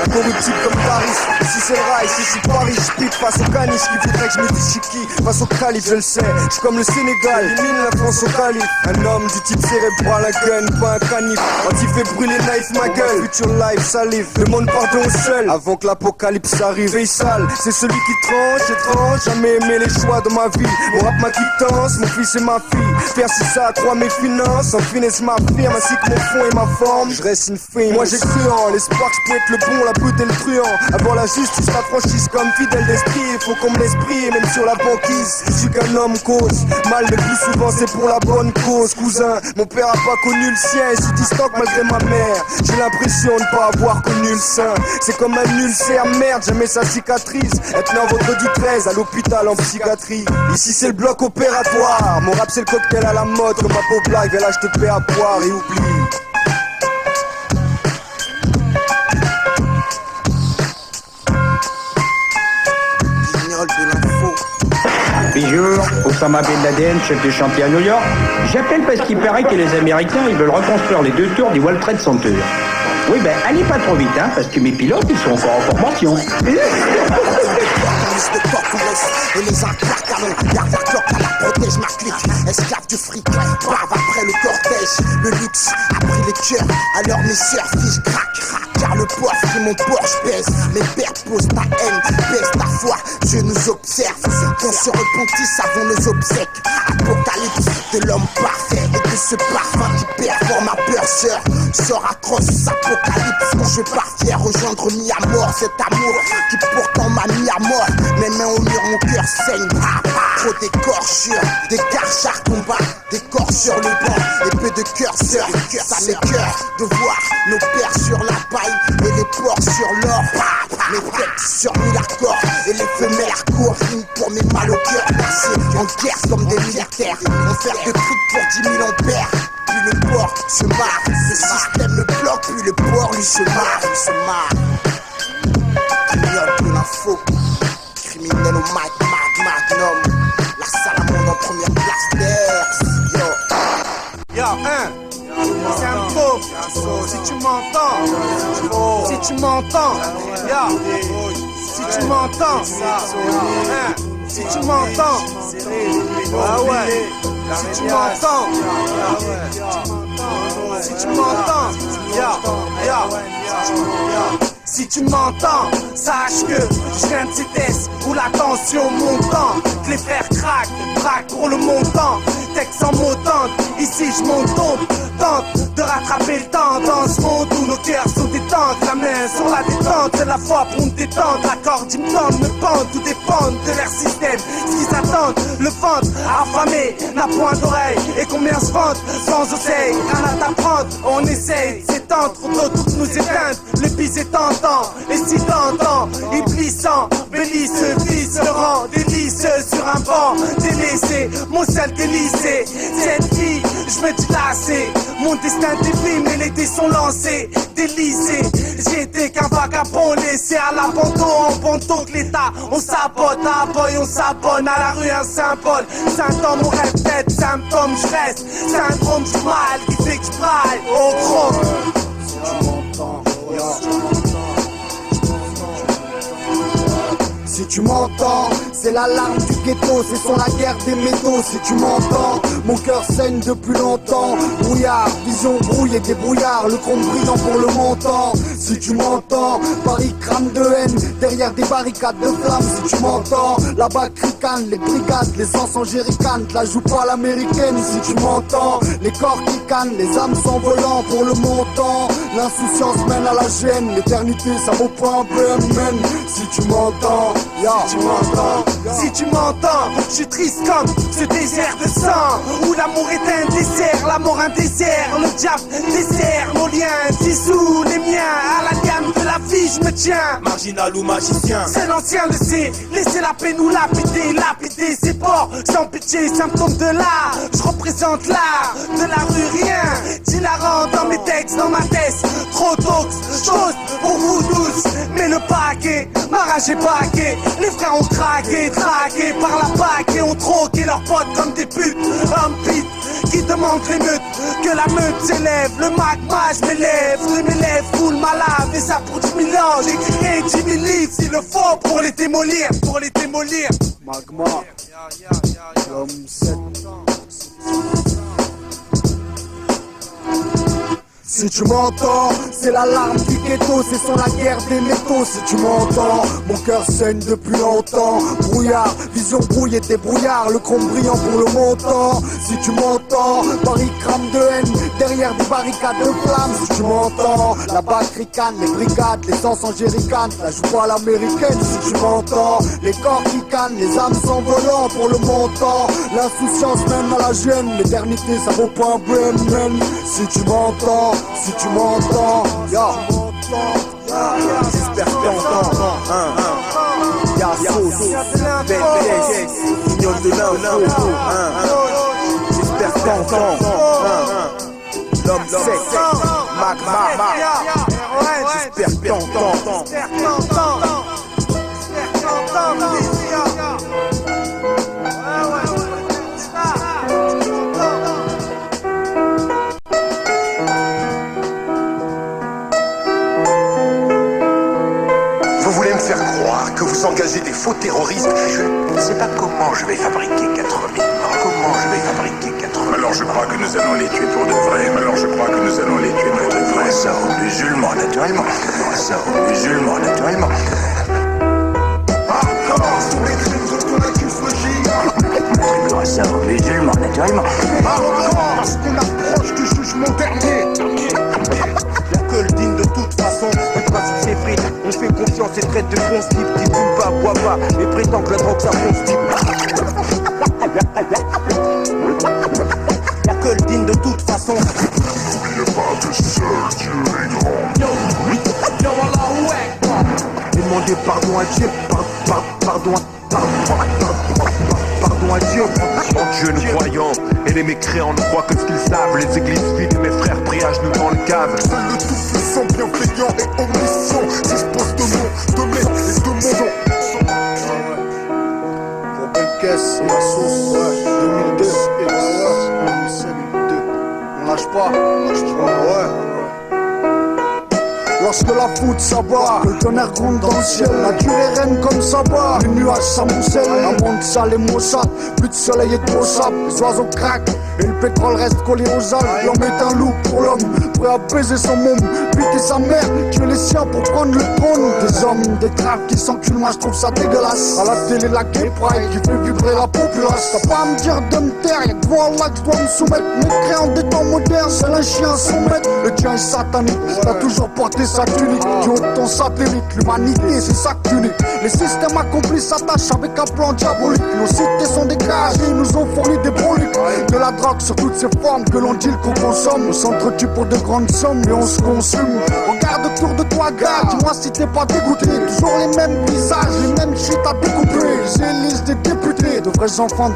Incorruptible comme Paris, si c'est le rail, si c'est Paris, je pique face au caniche qui voudrait que je me dise chiqui, face au calife, je le sais, je suis comme le Sénégal, élimine la France au calife, un homme du type cérébral, un gun, pas un canif, quand il fait brûler knife ma gueule, future life, salive, demande pardon au seul, avant que l'apocalypse arrive, Faisal, c'est celui qui tranche, étrange, jamais aimé les choix de ma vie, mon rap ma quittance, mon fils et ma fille, faire si ça accroît mes finances, en finesse ma firme, ainsi que mon fond et ma forme, je reste une fille, moi j'ai cru en l'espoir que je peux être le bon, la brute et le truand, avant la justice, la franchise comme fidèle d'esprit, il faut qu'on me laisse prier, même sur la banquise, je suis qu'un homme cause, mal mais plus souvent c'est pour la bonne cause, cousin, mon père a pas connu le sien, et sous distant malgré ma mère, j'ai l'impression de pas avoir connu le sein, c'est comme un ulcère, merde, jamais sa cicatrice, être né en vendredi 13 à l'hôpital en psychiatrie, ici c'est le bloc opératoire, mon rap c'est le cocktail à la mode, comme ma peau blague, là je te paie à boire et oublie. Bonjour, Osama Ben Laden, chef de chantier à New York. J'appelle parce qu'il paraît que les Américains, ils veulent reconstruire les 2 tours du World Trade Center. Oui, ben, allez pas trop vite, hein, parce que mes pilotes, ils sont encore en formation. Et les implacables, garde la cloque à la protège ma clique. Esclave du fric, brave après le cortège. Le luxe a pris les cœurs, alors mes sœurs fichent crac. Car le poids qui mon Porsche pèse. Mes pères posent ta haine, baisse ta foi. Dieu nous observe, qu'on se repentisse avant nos obsèques. Apocalypse de l'homme parfait et de ce parfum qui performe ma peur sœur. Sort atroce, apocalypse quand je partais rejoindre mis à mort. Cet amour qui pourtant m'a mis à mort. Mes mains au mur, mon cœur saigne. Trop d'écorchures, des garchars combat, des corps sur le banc et peu de cœur sœur. Ça m'écoeure de voir nos pères sur la paille et les porcs sur l'or. Les têtes sur mille accords et les femelles courent. Rime pour mes mal au cœur passés en guerre comme des militaires. On fait de trucs pour 10 000 ampères. Puis le porc se marre, le système le bloque, puis le porc lui se marre. Criminel de l'info, criminel au mic, Magnum. La salamande en première place d'air. Yo, c'est un faux. Si tu m'entends, si tu m'entends, yo, si tu m'entends, si tu m'entends, ah ouais, si tu m'entends, si tu m'entends, si tu m'entends, sache que je viens de vitesse où la tension montant, que les frères craquent pour le montant, texte en montant, ici je monte tente de rattraper le temps dans ce monde où nos cœurs sont détentes, la main sur la détente, c'est la foi pour me détendre, la corde ils me tendent, me pendent, tout dépend de leur système, ce qu'ils attendent, le ventre affamé, n'a point d'oreille, et combien se vendent sans oseille, rien à t'apprendre, on essaye, s'étendre, trop d'autres nous éteindre, le bis est tentant, et si tentant, iblissant, bélisseux, fils le rang, délicieux sur un banc, délaissé, mon seul délicé, cette vie, je me dis lassé, mon destin défile, mais les dés sont lancés, délicé, j'étais qu'un vagabond laissé à l'abandon, en ponton que l'état, on sabote, à boy, on s'abonne, à la rue un symbole, symptôme, on répète, symptôme, je reste, syndrome, je mal, qui fait que je braille, au gros. Si tu m'entends, c'est l'alarme du ghetto, c'est sur la guerre des métaux. Si tu m'entends, mon cœur saigne depuis longtemps. Brouillard, vision brouillée, des brouillards, le chrome brillant pour le montant. Si tu m'entends, Paris crame de haine, derrière des barricades de flammes. Si tu m'entends, là-bas cricanent les brigades, les encens jerrycans, la joue pas à l'américaine. Si tu m'entends, les corps qui cannent, les âmes s'envolant pour le montant. L'insouciance mène à la gêne, l'éternité ça vaut pas un peu, man. Si tu m'entends, si tu m'entends. Si tu m'entends, je suis triste comme ce désert de sang où l'amour est un dessert, la mort un désert. Le diable dessert nos liens, dissout les miens. À la liane de la vie, je me tiens. Marginal ou magicien, c'est l'ancien de ces. Laissez la paix nous lapider, lapider ses ports sans pitié, symptôme de l'art. Je représente l'art de la rue, rien d'hilarant dans mes textes, dans ma tête. Trop tox, chose pour vous tous. Mais le paquet, ma rage est paquet. Les frères ont craqué, traqué par la PAC et ont troqué leurs potes comme des putes. Un beat qui demande l'émeute, que la meute s'élève. Le magma, je m'élève, mes lèvres roulent ma lave. Et ça pour 10 000 ans, j'écrirai 10 000 livres s'il le faut pour les démolir, pour les démolir. Magma, l'homme 7. Si tu m'entends, c'est l'alarme du ghetto, c'est sur la guerre des métaux. Si tu m'entends, mon cœur saigne depuis longtemps. Brouillard, vision brouillée des brouillards, le chrome brillant pour le montant. Si tu m'entends, Paris crame de haine, derrière des barricades de flammes. Si tu m'entends, là-bas ricane, les brigades, les sens en jerrycan, la joue à l'américaine. Si tu m'entends, les corps qui cannent, les âmes s'envolant pour le montant. L'insouciance mène à la gêne, l'éternité ça vaut pas un BMN. Si tu m'entends, si tu m'entends, j'espère que t'entends. Y'a sauce, bête, ignore de l'info. J'espère que t'entends. L'homme sec, magma. J'espère que t'entends. Que vous engagez des faux terroristes. Je ne sais pas comment je vais fabriquer 4000 morts. Comment je vais fabriquer 4000. Alors je crois que nous allons les tuer pour de vrai. Ça aux musulmans, naturellement. Ça aux musulmans, naturellement. Ça aux musulmans, naturellement. Parce qu'on approche du jugement dernier. Y'a que le digne de toute façon, le principe c'est fric. On fait confiance et traite de bons types. Dis pas, bois pas, mais prétend que la drogue ça fonce type. Y'a que le digne de toute façon. N'oubliez pas que seul Dieu est grand. Demandez pardon à Dieu, pardon à Dieu. En Dieu nous croyons, et les mécréants ne croient que ce qu'ils savent. Les églises vides et mes frères prient à genoux dans le cave. Seul le tout-puissant, bienveillant et omniscient dispose de mon, de mes et de mon nom. Pour belle caisse, la sauce, 2002, 2002. On lâche pas, ouais. Lorsque la foudre s'abat, que le tonnerre gronde dans le ciel, la durée reine comme sabbat, les nuages s'amoncellent, un monde sale et maussade, plus de soleil et trop sable, les oiseaux craquent, et le pétrole reste collé aux algues. L'homme est un loup pour l'homme, prêt à baiser son môme, buter sa mère, tuer les siens pour prendre le trône. Des hommes, des traves qui s'enculent, moi je trouve ça dégueulasse. À la télé, la gay pride qui fait vibrer la populace. T'as pas à me dire de me taire, y'a que voir là que je dois me soumettre. Mécréant des temps modernes, c'est un chien à son maître. Le tien est satanique, t'as toujours porté sa tunique. Du haut de ton satellite, l'humanité c'est ça que tu niques. Les systèmes accomplis s'attachent avec un plan diabolique. Nos cités sont des cages et ils nous ont fourni des broliques. De la drogue sur toutes ses formes que l'on dit qu'on consomme. On s'entretue pour de grandes sommes et on se consume. Regarde autour de toi, gars, dis-moi si t'es pas dégoûté. Toujours les mêmes visages, les mêmes shit à découper. Les élites des députés, de vrais enfants.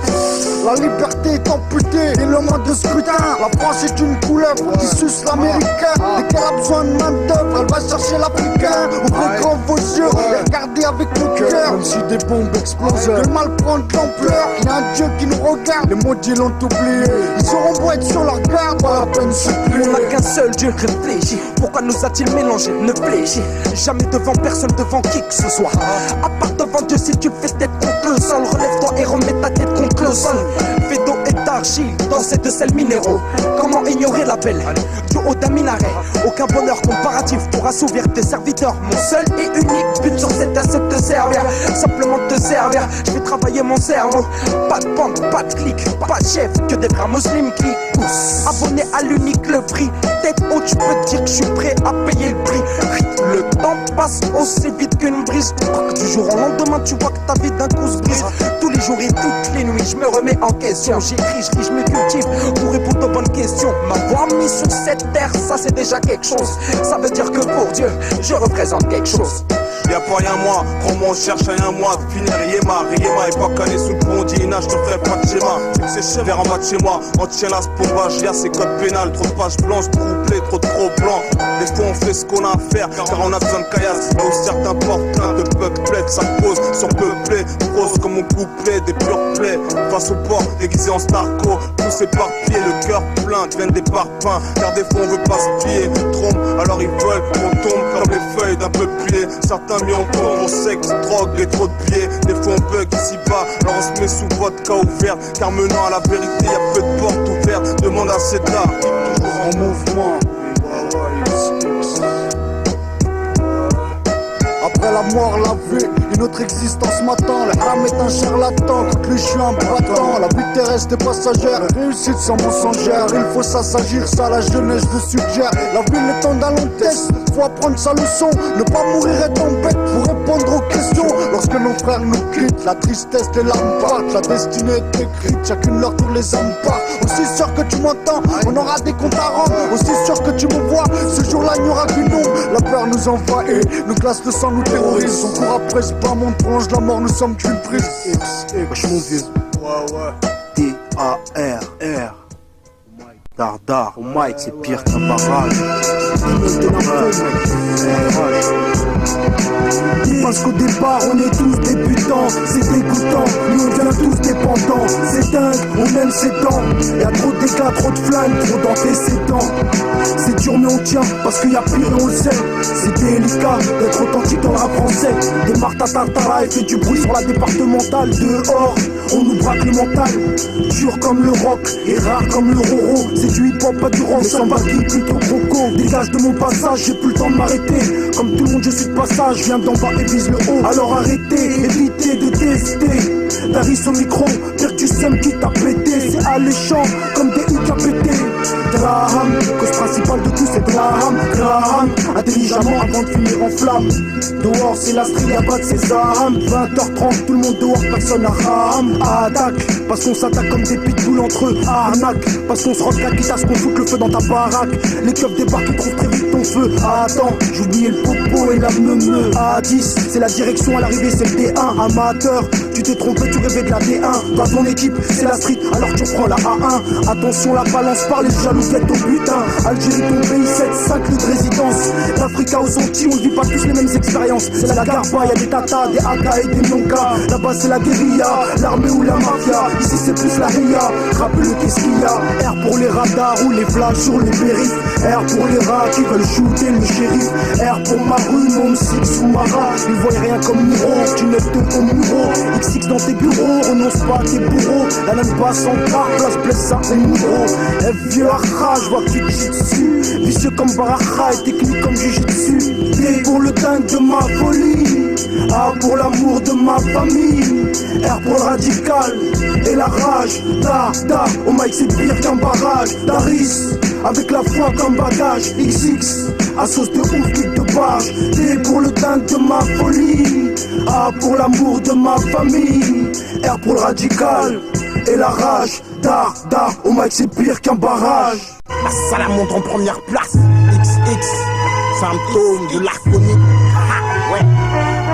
La liberté est amputée et le mode de scrutin. La France est une couleuvre qui suce l'américain. Dès qu'elle a besoin de main d'œuvre, elle va chercher l'africain. Ouvrez grand vos yeux et regardez avec le cœur. Comme si des bombes explosent, que le mal prend de l'ampleur. Il y a un Dieu qui nous regarde, les maudits l'ont oublié. Ils auront beau être sur leur garde, pas la peine supplier. On n'a qu'un seul Dieu, réfléchis. Pourquoi nous a-t-il mélangé? Ne fléchis jamais devant personne, devant qui que ce soit. À part devant Dieu, si tu fais tête contre le sol, relève-toi et remets ta tête contre le sol. Fais dos et ta argile dans cette sels minéraux. Comment ignorer l'appel du haut d'un minaret? Aucun bonheur comparatif pour assouvir tes serviteurs. Mon seul et unique but sur cette terre, c'est de te servir. Simplement de te servir, je vais travailler mon cerveau. Pas de bande, pas de clic, pas de chef, que des frères musulmans qui poussent. Abonné à l'unique, le prix. Tête haute, je peux te dire que je suis prêt à payer le prix. Le temps passe aussi vite qu'une brise. Du jour au lendemain, tu vois que ta vie d'un coup se brise. Tous les jours et toutes les nuits, je me remets en question. J'écris, je lis, je me cultive pour répondre aux bonnes questions. M'avoir mis sur cette terre, ça c'est déjà quelque chose. Ça veut dire que pour Dieu, je représente quelque chose. Y'a pas rien moi, comment on cherche rien moi. Finir Riema est pas calé sous le pont d'Ina, je te ferai pas de schéma. C'est chez vers en bas de chez moi, on tient la spombage, y'a ces codes pénales, trop de pages blanches, troublées, trop de gros blancs. Des fois on fait ce qu'on a à faire, car on a besoin de caillasse. Là où certains portent plein de bugs plaid, ça pose sur peuplé, rose comme mon couplet, des pure plays. Face au port, déguisé en starco, tous éparpillés, le cœur plein, deviennent des parpaings. Car des fois on veut pas se plier, trompe, alors ils veulent qu'on tombe comme les feuilles d'un peuplier. Certains mis en compte pour sexe, drogue et trop de pieds. Des fois on bug ici-bas, alors on se met sous vodka ouverte. Car menant à la vérité, y'a peu de portes ouvertes. Demande à cet art, toujours en mouvement. Après la mort, la vie, une autre existence m'attend. Le haram est un charlatan, quand lui je suis un battant. La vie terrestre est passagère, réussite sans mensongère. Il faut ça s'agir, ça la jeunesse le suggère. La ville est en long test, faut apprendre sa leçon. Ne pas mourir est en bête pour répondre aux questions. Lorsque nos frères nous quittent, la tristesse des larmes partent. La destinée est écrite, chacune leur tour les âmes partent. Aussi sûr que tu m'entends, on aura des comptes à rendre. Aussi sûr que tu me vois, ce jour-là il n'y aura qu'une ombre. La peur nous envahit, nous glace le sang, nous terrorise. On court après ce bas monde, prolonge la mort, nous sommes qu'une prise. Wesh mon vieux. Ouais. D-A-R-R. Dardar, au mic c'est pire qu'un barrage. Parce qu'au départ on est tous débutants, c'est dégoûtant, nous on devient tous dépendants. C'est dingue, on aime ses dents. Y'a trop de dégâts, trop de flammes, trop d'antécédents. C'est dur mais on tient, parce qu'il y a pire et on le sait. C'est délicat d'être authentique dans le rap français. Démarre ta tartara et fais du bruit sur la départementale. Dehors, on nous braque le mental. Dur comme le rock et rare comme le roro. C'est du hip-hop, pas du rock, sans baguille, plutôt croco. Dégage de mon passage, j'ai plus le temps de m'arrêter. Comme tout le monde je suis de passage, viens d'en bas et vise le haut. Alors arrêtez, évitez de tester. Daris au micro, dire que tu sèmes qui t'a pété. C'est alléchant, comme des UKPT. Graham, cause principale de tout c'est Graham, intelligemment avant de finir en flamme. Dehors c'est la street, y'a pas de ses armes. 20h30, tout le monde dehors, personne à ram. Attaque, parce qu'on s'attaque comme des pitbulls entre eux. Arnaque, parce qu'on se rock la quitte à ce qu'on fout le feu dans ta baraque. Les keufs débarquent et trouvent très vite ton feu. Attends, j'oubliais le popo et la meumeu. A10, c'est la direction à l'arrivée, c'est le D1. Amateur, tu t'es trompé, tu rêvais de la D1. Dans ton équipe, c'est la street, alors tu prends la A1. Attention, la balance par les jaloux, guette au butin. Algérie, ton pays, 7-5 lieux de résidence. L'Africa aux Antilles, on ne vit pas tous les mêmes expériences. C'est la garba, y'a des tatas, des AK et des nonkas. Là-bas, c'est la guérilla, l'armée ou la mafia. Ici, c'est plus la ria. Rappelle-le, qu'est-ce qu'il y a? R pour les radars ou les flashs sur les périphes. R pour les rats qui veulent shooter le shérif. R pour ma rue, mon six ou Mara. Ils voient rien comme Miro, tu ne te au muro. XX dans tes bureaux, renonce pas à tes bourreaux. La même passe en part, place blesse ça au muro. F vieux arra, je vois que tu te chies dessus. Vicieux comme Baraha et technique comme Jujitsu. D pour le dingue de ma folie. A pour l'amour de ma famille. R pour le radical et la rage. Da, au mic c'est pire qu'un barrage. Daris, avec la foi comme bagage. XX, à sauce de ouf, toute de barge. D pour le dingue de ma folie. A pour l'amour de ma famille. R pour le radical et la rage. Da, au mic c'est pire qu'un barrage. La salle monte en première place. XX, symptôme de l'arconie. Ouais.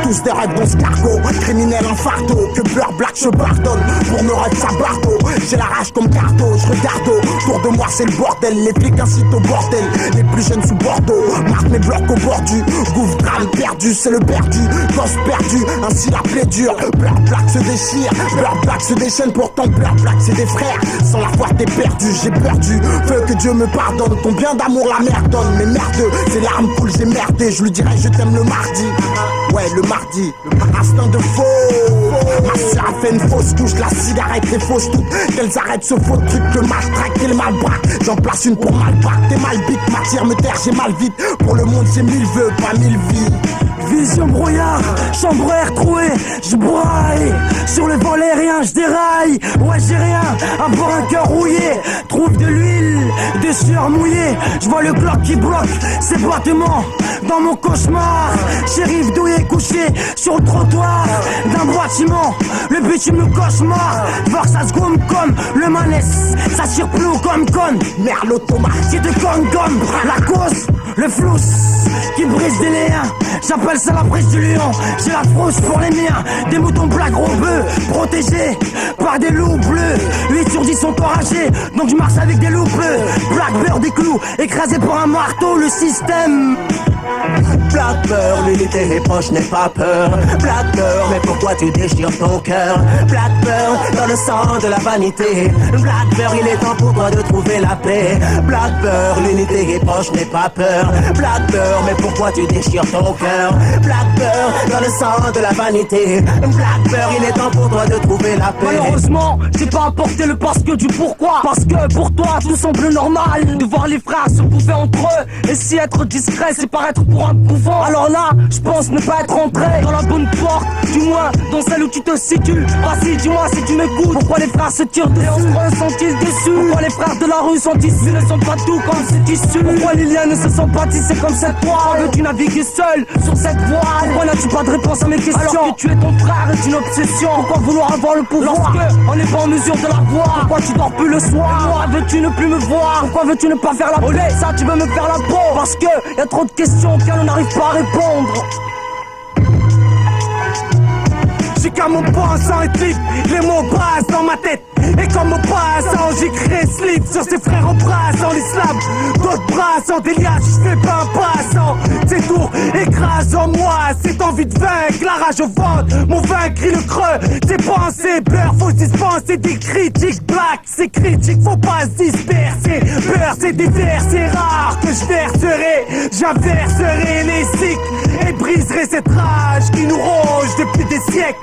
Tous des rêves dans ce cargo, criminel en fardeau. Que Blur Black je pardonne pour me rêve sa bardo. J'ai la rage comme Cardo, je regarde autour de moi c'est le bordel. Les flics incitent au bordel, les plus jeunes sous Bordeaux. Marque mes blocs au bord du gouffre, drame perdu, c'est le perdu, gosse perdu, ainsi la plaie dure. Blur Black se déchire, Blur Black se déchaîne. Pourtant Blur Black c'est des frères, sans la foi t'es perdu. J'ai perdu, veux que Dieu me pardonne. Combien d'amour la mère donne, mais merde, ces larmes coulent, j'ai merdé. Je lui dirai je t'aime le mardi, ouais le mardi. mardi, instant de faux. Ma soeur a fait une fausse couche, la cigarette les fausses toutes. Qu'elles arrêtent ce faux truc, le mal traque et le mal braque. J'en place une pour mal braque, t'es mal bite, matière me terre, j'ai mal vite. Pour le monde j'ai 1000 vœux, pas 1000 vies. Vision brouillard, chambre air trouée, je braille. Sur le vol aérien, je déraille. Ouais, j'ai rien, à bord un cœur rouillé. Trouve de l'huile, des sueurs mouillées. Je vois le Glock qui bloque ses battements dans mon cauchemar. Shérif douillet couché sur le trottoir d'un bâtiment. Le bitume me cauchemar. Voir que ça se gomme comme le manès. Ça tire plus haut comme conne. Merde, l'automate, c'est de gomme. La cause, le flous qui brise des liens. J'appelle ça la brise du lion. J'ai la frousse pour les miens. Des moutons blancs gros bœufs protégés par des loups bleus. 8 sur 10 sont enragés, donc je marche avec des loups bleus. Black beurre des clous, écrasé par un marteau, le système. Black Beurre, l'unité est proche, n'aie pas peur. Black Beurre, mais pourquoi tu déchires ton cœur? Black Beurre, dans le sang de la vanité. Black Beurre, il est temps pour toi de trouver la paix. Black Beurre, l'unité est proche, n'aie pas peur. Black Beurre, mais pourquoi tu déchires ton cœur? Black Beurre, dans le sang de la vanité. Black Beurre, il est temps pour toi de trouver la paix. Malheureusement, j'ai pas apporté le parce que du pourquoi. Parce que pour toi, tout semble normal. De voir les frères se bouffer entre eux. Et si être discret, c'est paraître pour un bouffon. Alors là, je pense ne pas être entré dans la bonne porte, du moins dans celle où tu te situes. Vas-y, dis-moi si tu m'écoutes. Pourquoi les frères se tirent dessus? Sont-ils déçus? Pourquoi les frères de la rue sont issus? Ne sont pas tout comme c'est issu? Pourquoi les liens ne se sont pas tissés comme cette toile? Veux-tu naviguer seul sur cette voile? Pourquoi n'as-tu pas de réponse à mes questions? Alors que tu es ton frère est une obsession. Pourquoi vouloir avoir le pouvoir lorsque on n'est pas en mesure de l'avoir? Pourquoi tu dors plus le soir? Moi veux-tu ne plus me voir? Pourquoi veux-tu ne pas faire la peau? Ça tu veux me faire la peau? Parce que y a trop de questions auxquelles on n'arrive pas à répondre. J'ai qu'à mon passant et clip, les mots passent dans ma tête. Et comme au passant, j'écris slip sur ses frères en brassant l'islam. D'autres brassant des liasses, j'fais pas un passant. C'est tout, écrase en moi, cette envie de vaincre, la rage au ventre. Mon vin crie le creux, tes pensées beurre, faut se dispenser des critiques. Black, c'est critique, faut pas se disperser. Beurre, c'est des versets rares que je verserai. J'inverserai les cycles et briserai cette rage qui nous ronge depuis des siècles.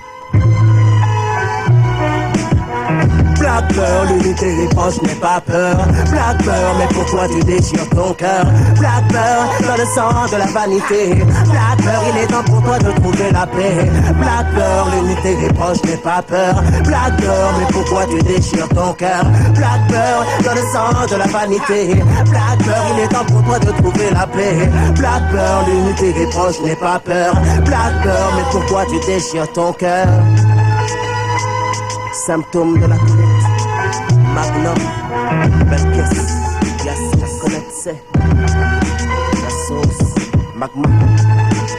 Black Beurre, l'unité est proche, n'aie pas peur. Black Beurre, mais pourquoi tu déchires ton cœur? Black Beurre, dans le sang de la vanité. Black Beurre, il est temps pour toi de trouver la paix. Black Beurre, l'unité est proche, n'aie pas peur. Black Beurre, mais pourquoi tu déchires ton cœur? Black Beurre, dans le sang de la vanité. Black Beurre, il est temps pour toi de trouver la paix. Black Beurre, l'unité est proche, n'aie pas peur. Black Beurre, mais pourquoi tu déchires ton cœur? Symptômes de la colette, Magnum, belle caisse, Yassine Connecté, la sauce, Magma,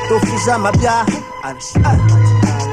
Tofija Mabia, Al-Shad.